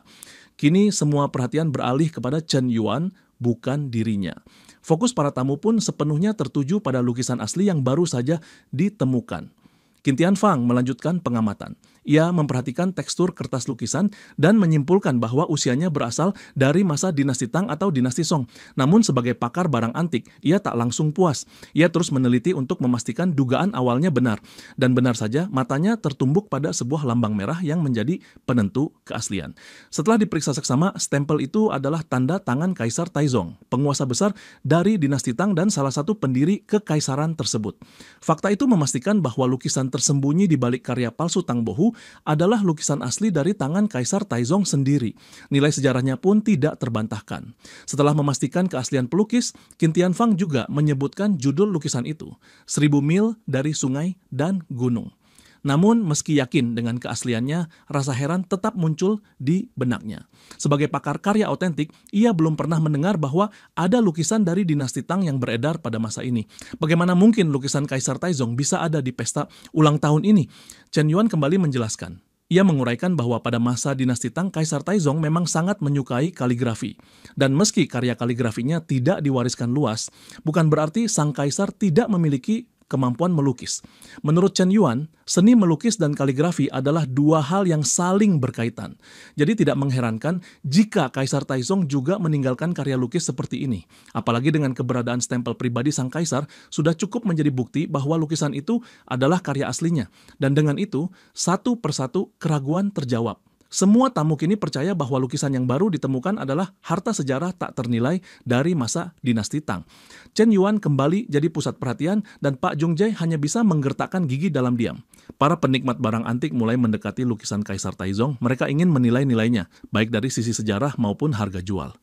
Kini semua perhatian beralih kepada Chen Yuan, bukan dirinya. Fokus para tamu pun sepenuhnya tertuju pada lukisan asli yang baru saja ditemukan. Qin Tianfang melanjutkan pengamatan. Ia memperhatikan tekstur kertas lukisan dan menyimpulkan bahwa usianya berasal dari masa dinasti Tang atau dinasti Song. Namun sebagai pakar barang antik, ia tak langsung puas. Ia terus meneliti untuk memastikan dugaan awalnya benar. Dan benar saja, matanya tertumbuk pada sebuah lambang merah yang menjadi penentu keaslian. Setelah diperiksa seksama, stempel itu adalah tanda tangan Kaisar Taizong, penguasa besar dari dinasti Tang dan salah satu pendiri kekaisaran tersebut. Fakta itu memastikan bahwa lukisan tersembunyi di balik karya palsu Tang Bohu adalah lukisan asli dari tangan Kaisar Taizong sendiri. Nilai sejarahnya pun tidak terbantahkan. Setelah memastikan keaslian pelukis, Qin Tianfang juga menyebutkan judul lukisan itu, 1000 mil dari sungai dan gunung. Namun, meski yakin dengan keasliannya, rasa heran tetap muncul di benaknya. Sebagai pakar karya otentik, ia belum pernah mendengar bahwa ada lukisan dari dinasti Tang yang beredar pada masa ini. Bagaimana mungkin lukisan Kaisar Taizong bisa ada di pesta ulang tahun ini? Chen Yuan kembali menjelaskan. Ia menguraikan bahwa pada masa dinasti Tang, Kaisar Taizong memang sangat menyukai kaligrafi. Dan meski karya kaligrafinya tidak diwariskan luas, bukan berarti sang kaisar tidak memiliki kemampuan melukis. Menurut Chen Yuan, seni melukis dan kaligrafi adalah dua hal yang saling berkaitan. Jadi tidak mengherankan jika Kaisar Taizong juga meninggalkan karya lukis seperti ini. Apalagi dengan keberadaan stempel pribadi sang kaisar, sudah cukup menjadi bukti bahwa lukisan itu adalah karya aslinya. Dan dengan itu, satu persatu keraguan terjawab. Semua tamu kini percaya bahwa lukisan yang baru ditemukan adalah harta sejarah tak ternilai dari masa dinasti Tang. Chen Yuan kembali jadi pusat perhatian dan Pak Jungjai hanya bisa menggertakkan gigi dalam diam. Para penikmat barang antik mulai mendekati lukisan Kaisar Taizong. Mereka ingin menilai nilainya, baik dari sisi sejarah maupun harga jual.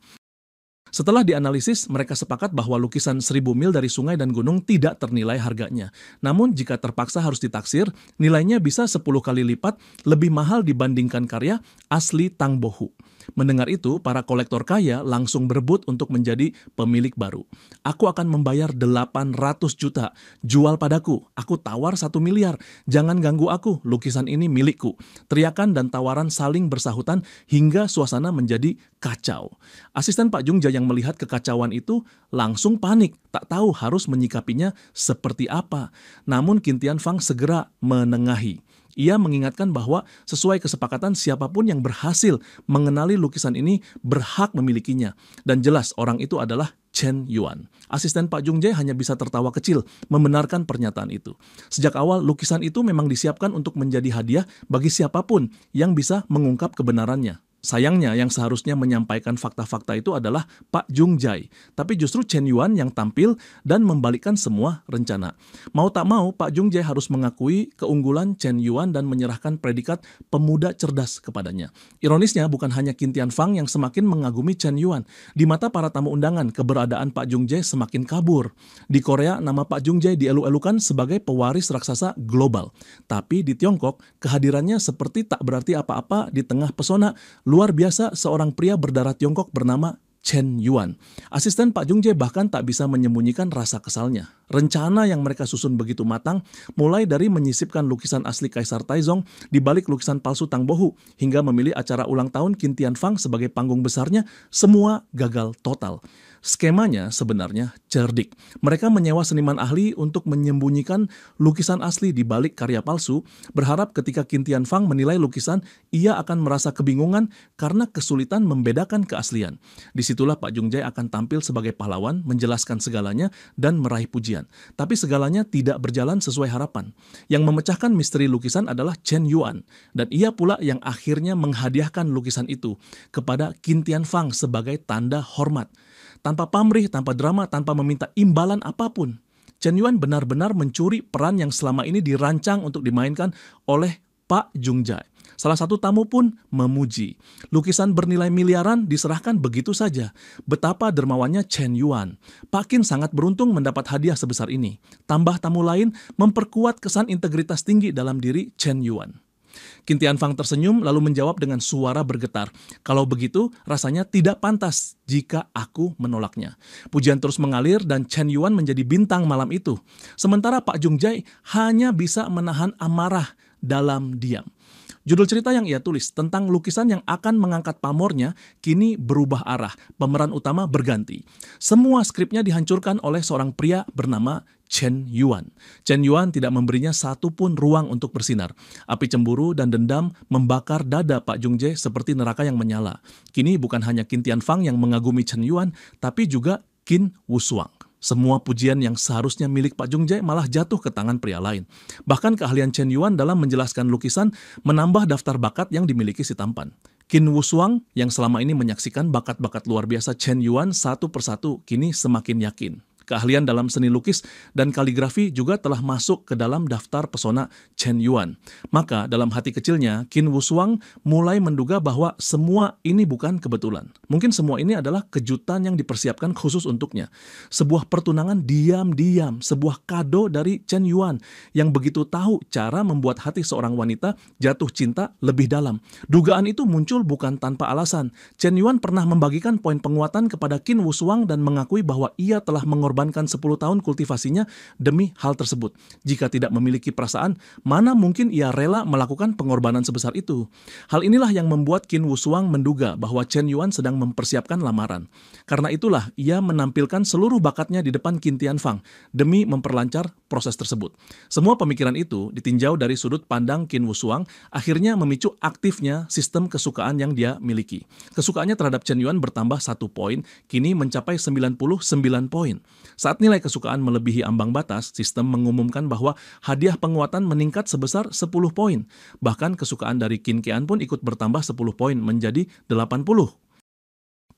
Setelah dianalisis, mereka sepakat bahwa lukisan 1000 mil dari sungai dan gunung tidak ternilai harganya. Namun jika terpaksa harus ditaksir, nilainya bisa 10 kali lipat lebih mahal dibandingkan karya asli Tang Bohu. Mendengar itu, para kolektor kaya langsung berebut untuk menjadi pemilik baru. Aku akan membayar 800 juta. Jual padaku. Aku tawar 1 miliar. Jangan ganggu aku. Lukisan ini milikku. Teriakan dan tawaran saling bersahutan hingga suasana menjadi kacau. Asisten Pak Jungjai yang melihat kekacauan itu langsung panik. Tak tahu harus menyikapinya seperti apa. Namun Qin Tianfang segera menengahi. Ia mengingatkan bahwa sesuai kesepakatan siapapun yang berhasil mengenali lukisan ini berhak memilikinya. Dan jelas orang itu adalah Chen Yuan. Asisten Pak Jungjai hanya bisa tertawa kecil membenarkan pernyataan itu. Sejak awal lukisan itu memang disiapkan untuk menjadi hadiah bagi siapapun yang bisa mengungkap kebenarannya. Sayangnya yang seharusnya menyampaikan fakta-fakta itu adalah Pak Jungjai. Tapi justru Chen Yuan yang tampil dan membalikkan semua rencana. Mau tak mau, Pak Jungjai harus mengakui keunggulan Chen Yuan dan menyerahkan predikat pemuda cerdas kepadanya. Ironisnya, bukan hanya Qin Tianfang yang semakin mengagumi Chen Yuan. Di mata para tamu undangan, keberadaan Pak Jungjai semakin kabur. Di Korea, nama Pak Jungjai dielu-elukan sebagai pewaris raksasa global. Tapi di Tiongkok, kehadirannya seperti tak berarti apa-apa di tengah pesona luar biasa seorang pria berdarah Tiongkok bernama Chen Yuan. Asisten Pak Jungjai bahkan tak bisa menyembunyikan rasa kesalnya. Rencana yang mereka susun begitu matang, mulai dari menyisipkan lukisan asli Kaisar Taizong di balik lukisan palsu Tang Bohu, hingga memilih acara ulang tahun Qin Tianfang sebagai panggung besarnya, semua gagal total. Skemanya sebenarnya cerdik. Mereka menyewa seniman ahli untuk menyembunyikan lukisan asli di balik karya palsu, berharap ketika Qin Tianfang menilai lukisan, ia akan merasa kebingungan karena kesulitan membedakan keaslian. Disitulah Pak Jungjai akan tampil sebagai pahlawan, menjelaskan segalanya, dan meraih pujian. Tapi segalanya tidak berjalan sesuai harapan. Yang memecahkan misteri lukisan adalah Chen Yuan, dan ia pula yang akhirnya menghadiahkan lukisan itu kepada Qin Tianfang sebagai tanda hormat. Tanpa pamrih, tanpa drama, tanpa meminta imbalan apapun. Chen Yuan benar-benar mencuri peran yang selama ini dirancang untuk dimainkan oleh Pak Jungjai. Salah satu tamu pun memuji. Lukisan bernilai miliaran diserahkan begitu saja. Betapa dermawannya Chen Yuan. Pak Qin sangat beruntung mendapat hadiah sebesar ini. Tambah tamu lain memperkuat kesan integritas tinggi dalam diri Chen Yuan. Qin Tianfang tersenyum lalu menjawab dengan suara bergetar. Kalau begitu, rasanya tidak pantas jika aku menolaknya. Pujian terus mengalir dan Chen Yuan menjadi bintang malam itu. Sementara Pak Jungjai hanya bisa menahan amarah dalam diam. Judul cerita yang ia tulis tentang lukisan yang akan mengangkat pamornya kini berubah arah. Pemeran utama berganti. Semua skripnya dihancurkan oleh seorang pria bernama Chen Yuan. Chen Yuan tidak memberinya satu pun ruang untuk bersinar. Api cemburu dan dendam membakar dada Pak Jungjai seperti neraka yang menyala. Kini bukan hanya Qin Tianfang yang mengagumi Chen Yuan, tapi juga Qin Wushuang. Semua pujian yang seharusnya milik Pak Jungjai malah jatuh ke tangan pria lain. Bahkan keahlian Chen Yuan dalam menjelaskan lukisan menambah daftar bakat yang dimiliki si tampan. Qin Wushuang yang selama ini menyaksikan bakat-bakat luar biasa Chen Yuan satu persatu kini semakin yakin. Keahlian dalam seni lukis dan kaligrafi juga telah masuk ke dalam daftar pesona Chen Yuan. Maka dalam hati kecilnya, Qin Wushuang mulai menduga bahwa semua ini bukan kebetulan. Mungkin semua ini adalah kejutan yang dipersiapkan khusus untuknya. Sebuah pertunangan diam-diam, sebuah kado dari Chen Yuan yang begitu tahu cara membuat hati seorang wanita jatuh cinta lebih dalam. Dugaan itu muncul bukan tanpa alasan. Chen Yuan pernah membagikan poin penguatan kepada Qin Wushuang dan mengakui bahwa ia telah mengorbankan 10 tahun kultivasinya demi hal tersebut. Jika tidak memiliki perasaan, mana mungkin ia rela melakukan pengorbanan sebesar itu? Hal inilah yang membuat Qin Wushuang menduga bahwa Chen Yuan sedang mempersiapkan lamaran. Karena itulah ia menampilkan seluruh bakatnya di depan Qin Tianfang demi memperlancar proses tersebut. Semua pemikiran itu ditinjau dari sudut pandang Qin Wushuang akhirnya memicu aktifnya sistem kesukaan yang dia miliki. Kesukaannya terhadap Chen Yuan bertambah 1 poin, kini mencapai 99 poin. Saat nilai kesukaan melebihi ambang batas, sistem mengumumkan bahwa hadiah penguatan meningkat sebesar 10 poin. Bahkan kesukaan dari Qin Kean pun ikut bertambah 10 poin menjadi 80.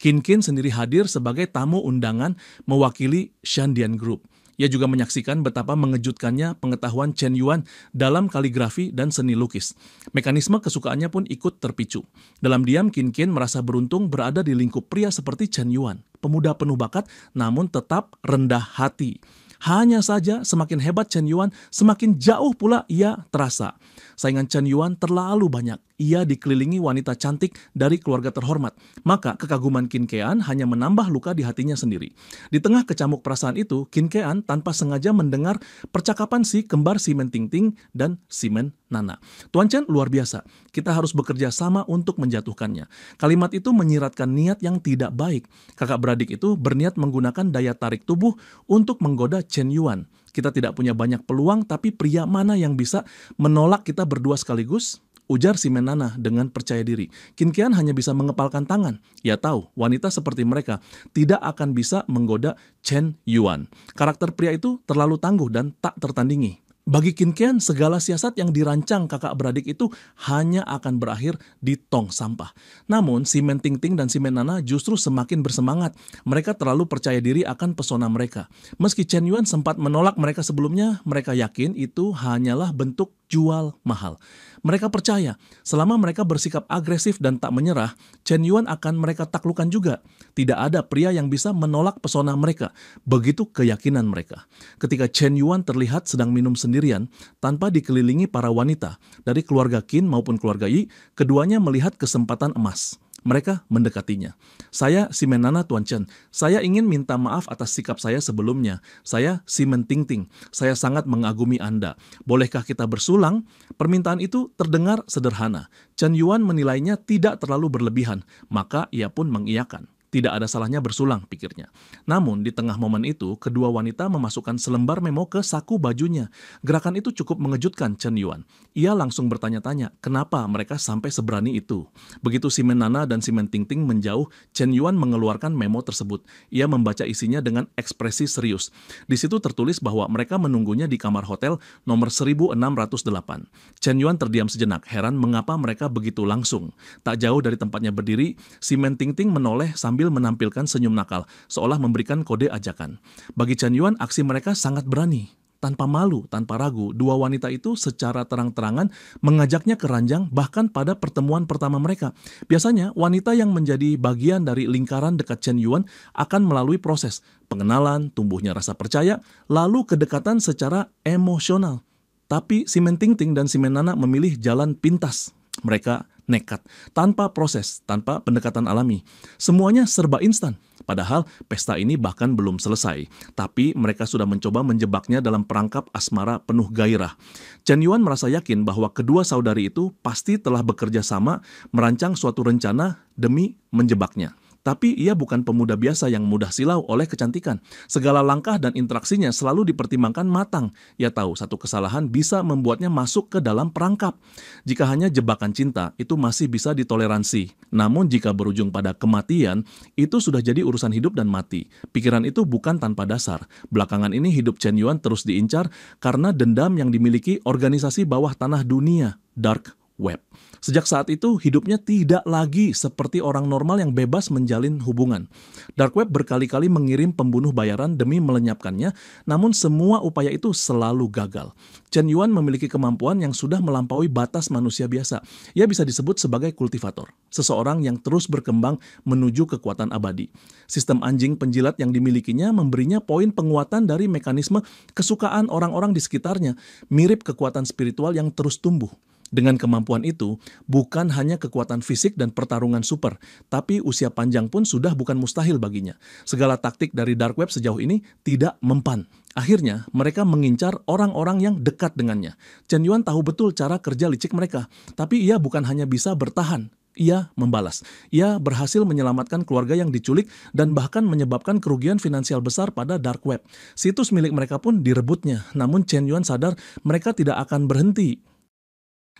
Qin sendiri hadir sebagai tamu undangan mewakili Shandian Group. Ia juga menyaksikan betapa mengejutkannya pengetahuan Chen Yuan dalam kaligrafi dan seni lukis. Mekanisme kesukaannya pun ikut terpicu. Dalam diam, Qin merasa beruntung berada di lingkup pria seperti Chen Yuan. Pemuda penuh bakat, namun tetap rendah hati. Hanya saja semakin hebat Chen Yuan, semakin jauh pula ia terasa. Saingan Chen Yuan terlalu banyak. Ia dikelilingi wanita cantik dari keluarga terhormat. Maka kekaguman Qin Kean hanya menambah luka di hatinya sendiri. Di tengah kecamuk perasaan itu, Qin Kean tanpa sengaja mendengar percakapan si kembar si Men Tingting dan si Men Nana. Tuan Chen luar biasa. Kita harus bekerja sama untuk menjatuhkannya. Kalimat itu menyiratkan niat yang tidak baik. Kakak beradik itu berniat menggunakan daya tarik tubuh untuk menggoda Chen Yuan. Kita tidak punya banyak peluang, tapi pria mana yang bisa menolak kita berdua sekaligus? Ujar si Men Nana dengan percaya diri. Qin Kean hanya bisa mengepalkan tangan. Ia tahu wanita seperti mereka tidak akan bisa menggoda Chen Yuan. Karakter pria itu terlalu tangguh dan tak tertandingi. Bagi Qin Kean, segala siasat yang dirancang kakak beradik itu hanya akan berakhir di tong sampah. Namun, si Men Tingting dan si Men Nana justru semakin bersemangat. Mereka terlalu percaya diri akan pesona mereka. Meski Chen Yuan sempat menolak mereka sebelumnya, mereka yakin itu hanyalah bentuk jual mahal. Mereka percaya, selama mereka bersikap agresif dan tak menyerah, Chen Yuan akan mereka taklukkan juga. Tidak ada pria yang bisa menolak pesona mereka. Begitu keyakinan mereka. Ketika Chen Yuan terlihat sedang minum sendirian, tanpa dikelilingi para wanita, dari keluarga Qin maupun keluarga Yi, keduanya melihat kesempatan emas. Mereka mendekatinya. Saya si Men Nana, Tuan Chen. Saya ingin minta maaf atas sikap saya sebelumnya. Saya si Men Tingting. Saya sangat mengagumi Anda. Bolehkah kita bersulang? Permintaan itu terdengar sederhana. Chen Yuan menilainya tidak terlalu berlebihan, maka ia pun mengiyakan. Tidak ada salahnya bersulang, pikirnya. Namun, di tengah momen itu, kedua wanita memasukkan selembar memo ke saku bajunya. Gerakan itu cukup mengejutkan Chen Yuan. Ia langsung bertanya-tanya, kenapa mereka sampai seberani itu. Begitu si Nana dan si Tingting menjauh, Chen Yuan mengeluarkan memo tersebut. Ia membaca isinya dengan ekspresi serius. Di situ tertulis bahwa mereka menunggunya di kamar hotel nomor 1608. Chen Yuan terdiam sejenak, heran mengapa mereka begitu langsung. Tak jauh dari tempatnya berdiri, si Tingting menoleh sambil menampilkan senyum nakal, seolah memberikan kode ajakan. Bagi Chen Yuan, aksi mereka sangat berani. Tanpa malu, tanpa ragu, dua wanita itu secara terang-terangan mengajaknya ke ranjang bahkan pada pertemuan pertama mereka. Biasanya, wanita yang menjadi bagian dari lingkaran dekat Chen Yuan akan melalui proses pengenalan, tumbuhnya rasa percaya, lalu kedekatan secara emosional. Tapi si Tingting dan si Nana memilih jalan pintas. Mereka nekat, tanpa proses, tanpa pendekatan alami. Semuanya serba instan. Padahal pesta ini bahkan belum selesai. Tapi mereka sudah mencoba menjebaknya dalam perangkap asmara penuh gairah. Chen Yuan merasa yakin bahwa kedua saudari itu pasti telah bekerja sama merancang suatu rencana demi menjebaknya. Tapi ia bukan pemuda biasa yang mudah silau oleh kecantikan. Segala langkah dan interaksinya selalu dipertimbangkan matang. Ia tahu satu kesalahan bisa membuatnya masuk ke dalam perangkap. Jika hanya jebakan cinta, itu masih bisa ditoleransi. Namun jika berujung pada kematian, itu sudah jadi urusan hidup dan mati. Pikiran itu bukan tanpa dasar. Belakangan ini hidup Chen Yuan terus diincar karena dendam yang dimiliki organisasi bawah tanah dunia, Dark Web. Sejak saat itu, hidupnya tidak lagi seperti orang normal yang bebas menjalin hubungan. Dark Web berkali-kali mengirim pembunuh bayaran demi melenyapkannya, namun semua upaya itu selalu gagal. Chen Yuan memiliki kemampuan yang sudah melampaui batas manusia biasa. Ia bisa disebut sebagai kultivator, seseorang yang terus berkembang menuju kekuatan abadi. Sistem anjing penjilat yang dimilikinya memberinya poin penguatan dari mekanisme kesukaan orang-orang di sekitarnya, mirip kekuatan spiritual yang terus tumbuh. Dengan kemampuan itu, bukan hanya kekuatan fisik dan pertarungan super, tapi usia panjang pun sudah bukan mustahil baginya. Segala taktik dari Dark Web sejauh ini tidak mempan. Akhirnya, mereka mengincar orang-orang yang dekat dengannya. Chen Yuan tahu betul cara kerja licik mereka, tapi ia bukan hanya bisa bertahan. Ia membalas. Ia berhasil menyelamatkan keluarga yang diculik dan bahkan menyebabkan kerugian finansial besar pada Dark Web. Situs milik mereka pun direbutnya, namun Chen Yuan sadar mereka tidak akan berhenti.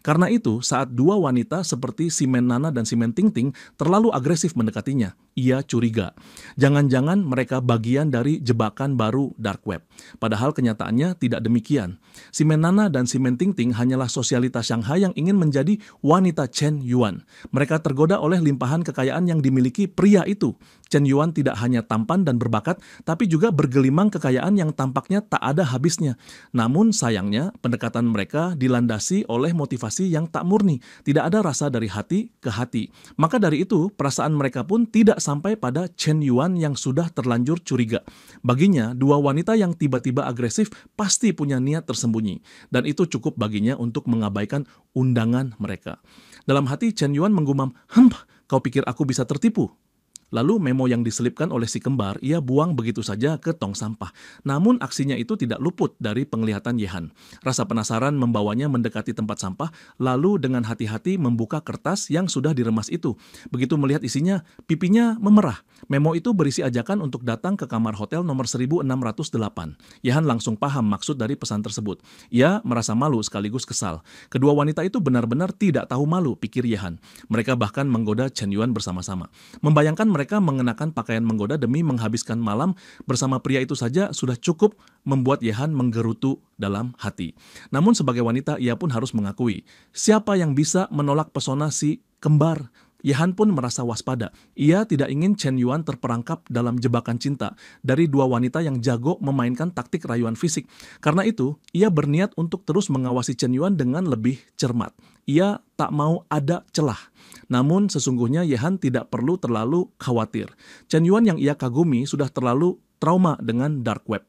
Karena itu, saat dua wanita seperti si Nana dan si Tingting terlalu agresif mendekatinya, ia curiga. Jangan-jangan mereka bagian dari jebakan baru Dark Web. Padahal kenyataannya tidak demikian. Si Nana dan si Tingting hanyalah sosialitas Shanghai yang ingin menjadi wanita Chen Yuan. Mereka tergoda oleh limpahan kekayaan yang dimiliki pria itu. Chen Yuan tidak hanya tampan dan berbakat, tapi juga bergelimang kekayaan yang tampaknya tak ada habisnya. Namun sayangnya, pendekatan mereka dilandasi oleh motivasi yang tak murni, tidak ada rasa dari hati ke hati. Maka dari itu, perasaan mereka pun tidak sampai pada Chen Yuan yang sudah terlanjur curiga. Baginya, dua wanita yang tiba-tiba agresif pasti punya niat tersembunyi, dan itu cukup baginya untuk mengabaikan undangan mereka. Dalam hati, Chen Yuan menggumam, kau pikir aku bisa tertipu? Lalu memo yang diselipkan oleh si kembar ia buang begitu saja ke tong sampah. Namun aksinya itu tidak luput dari penglihatan Yehan. Rasa penasaran membawanya mendekati tempat sampah, lalu dengan hati-hati membuka kertas yang sudah diremas itu. Begitu melihat isinya, pipinya memerah. Memo itu berisi ajakan untuk datang ke kamar hotel nomor 1608. Yehan langsung paham maksud dari pesan tersebut. Ia merasa malu sekaligus kesal. Kedua wanita itu benar-benar tidak tahu malu, pikir Yehan. Mereka bahkan menggoda Chen Yuan bersama-sama. Membayangkan mereka mengenakan pakaian menggoda demi menghabiskan malam bersama pria itu saja sudah cukup membuat Yehan menggerutu dalam hati. Namun sebagai wanita ia pun harus mengakui, siapa yang bisa menolak pesona si kembar? Yehan pun merasa waspada. Ia tidak ingin Chen Yuan terperangkap dalam jebakan cinta dari dua wanita yang jago memainkan taktik rayuan fisik. Karena itu, ia berniat untuk terus mengawasi Chen Yuan dengan lebih cermat. Ia tak mau ada celah. Namun sesungguhnya Yehan tidak perlu terlalu khawatir. Chen Yuan yang ia kagumi sudah terlalu trauma dengan Dark Web.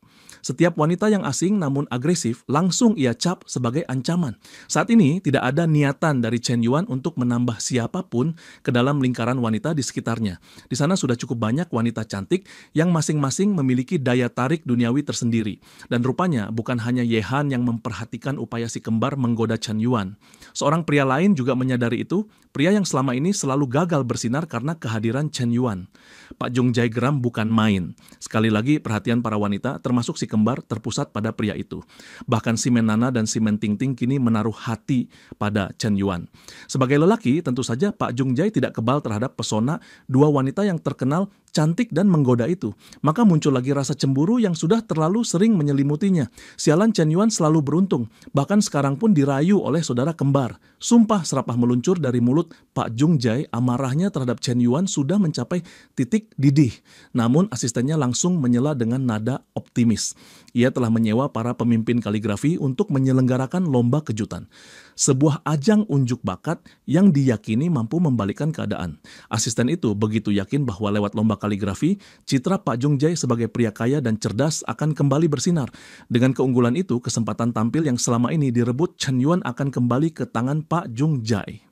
Setiap wanita yang asing namun agresif langsung ia cap sebagai ancaman. Saat ini tidak ada niatan dari Chen Yuan untuk menambah siapapun ke dalam lingkaran wanita di sekitarnya. Di sana sudah cukup banyak wanita cantik yang masing-masing memiliki daya tarik duniawi tersendiri. Dan rupanya bukan hanya Ye Han yang memperhatikan upaya si kembar menggoda Chen Yuan. Seorang pria lain juga menyadari itu, pria yang selama ini selalu gagal bersinar karena kehadiran Chen Yuan. Pak Jung Jae geram bukan main. Sekali lagi perhatian para wanita, termasuk si kembar, terpusat pada pria itu. Bahkan si Menana dan si Men Ting Ting kini menaruh hati pada Chen Yuan. Sebagai lelaki, tentu saja Pak Jung Jae tidak kebal terhadap pesona dua wanita yang terkenal cantik dan menggoda itu. Maka muncul lagi rasa cemburu yang sudah terlalu sering menyelimutinya. Sialan Chen Yuan selalu beruntung, bahkan sekarang pun dirayu oleh saudara kembar. Sumpah serapah meluncur dari mulut Pak Jung Jae, amarahnya terhadap Chen Yuan sudah mencapai titik didih. Namun asistennya langsung menyela dengan nada optimis. Ia telah menyewa para pemimpin kaligrafi untuk menyelenggarakan lomba kejutan. Sebuah ajang unjuk bakat yang diyakini mampu membalikkan keadaan. Asisten itu begitu yakin bahwa lewat lomba kaligrafi, citra Pak Jung Jae sebagai pria kaya dan cerdas akan kembali bersinar. Dengan keunggulan itu, kesempatan tampil yang selama ini direbut Chen Yuan akan kembali ke tangan Pak Jung Jae.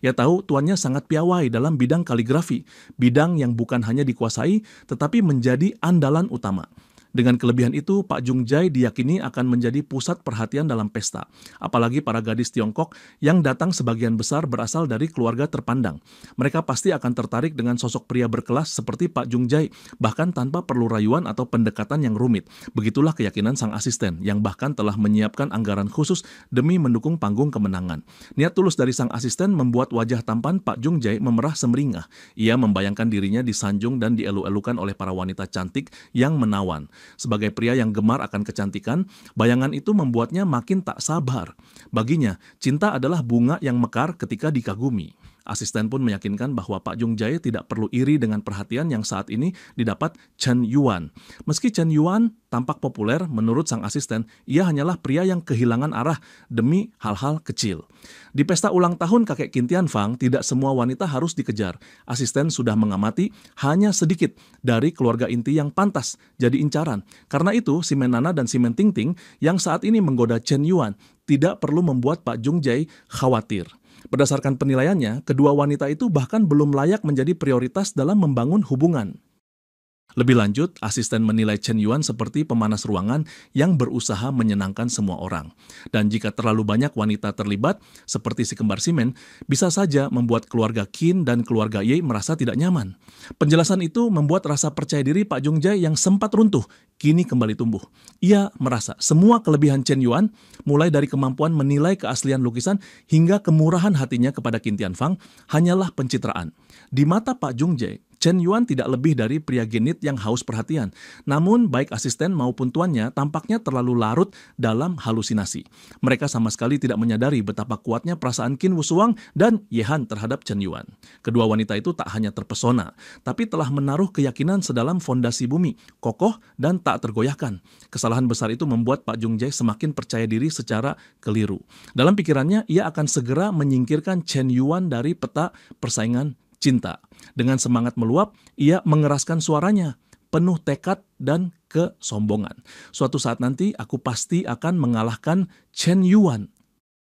Ia tahu tuannya sangat piawai dalam bidang kaligrafi, bidang yang bukan hanya dikuasai, tetapi menjadi andalan utama. Dengan kelebihan itu, Pak Jung Jae diyakini akan menjadi pusat perhatian dalam pesta. Apalagi para gadis Tiongkok yang datang sebagian besar berasal dari keluarga terpandang. Mereka pasti akan tertarik dengan sosok pria berkelas seperti Pak Jung Jae, bahkan tanpa perlu rayuan atau pendekatan yang rumit. Begitulah keyakinan sang asisten, yang bahkan telah menyiapkan anggaran khusus demi mendukung panggung kemenangan. Niat tulus dari sang asisten membuat wajah tampan Pak Jung Jae memerah semeringah. Ia membayangkan dirinya disanjung dan dielu-elukan oleh para wanita cantik yang menawan. Sebagai pria yang gemar akan kecantikan, bayangan itu membuatnya makin tak sabar. Baginya, cinta adalah bunga yang mekar ketika dikagumi. Asisten pun meyakinkan bahwa Pak Jung Jae tidak perlu iri dengan perhatian yang saat ini didapat Chen Yuan. Meski Chen Yuan tampak populer, menurut sang asisten, ia hanyalah pria yang kehilangan arah demi hal-hal kecil. Di pesta ulang tahun kakek Qin Tianfang, tidak semua wanita harus dikejar. Asisten sudah mengamati hanya sedikit dari keluarga inti yang pantas jadi incaran. Karena itu, si Menana dan si Men Ting Ting yang saat ini menggoda Chen Yuan tidak perlu membuat Pak Jung Jae khawatir. Berdasarkan penilaiannya, kedua wanita itu bahkan belum layak menjadi prioritas dalam membangun hubungan. Lebih lanjut, asisten menilai Chen Yuan seperti pemanas ruangan yang berusaha menyenangkan semua orang. Dan jika terlalu banyak wanita terlibat, seperti si kembar Simen, bisa saja membuat keluarga Qin dan keluarga Ye merasa tidak nyaman. Penjelasan itu membuat rasa percaya diri Pak Jung Jae yang sempat runtuh, kini kembali tumbuh. Ia merasa semua kelebihan Chen Yuan, mulai dari kemampuan menilai keaslian lukisan hingga kemurahan hatinya kepada Qin Tianfang, hanyalah pencitraan. Di mata Pak Jung Jae, Chen Yuan tidak lebih dari pria genit yang haus perhatian. Namun, baik asisten maupun tuannya tampaknya terlalu larut dalam halusinasi. Mereka sama sekali tidak menyadari betapa kuatnya perasaan Qin Wusuang dan Ye Han terhadap Chen Yuan. Kedua wanita itu tak hanya terpesona, tapi telah menaruh keyakinan sedalam fondasi bumi, kokoh dan tak tergoyahkan. Kesalahan besar itu membuat Pak Jung Jae semakin percaya diri secara keliru. Dalam pikirannya, ia akan segera menyingkirkan Chen Yuan dari peta persaingan cinta. Dengan semangat meluap, ia mengeraskan suaranya, penuh tekad dan kesombongan. Suatu saat nanti aku pasti akan mengalahkan Chen Yuan.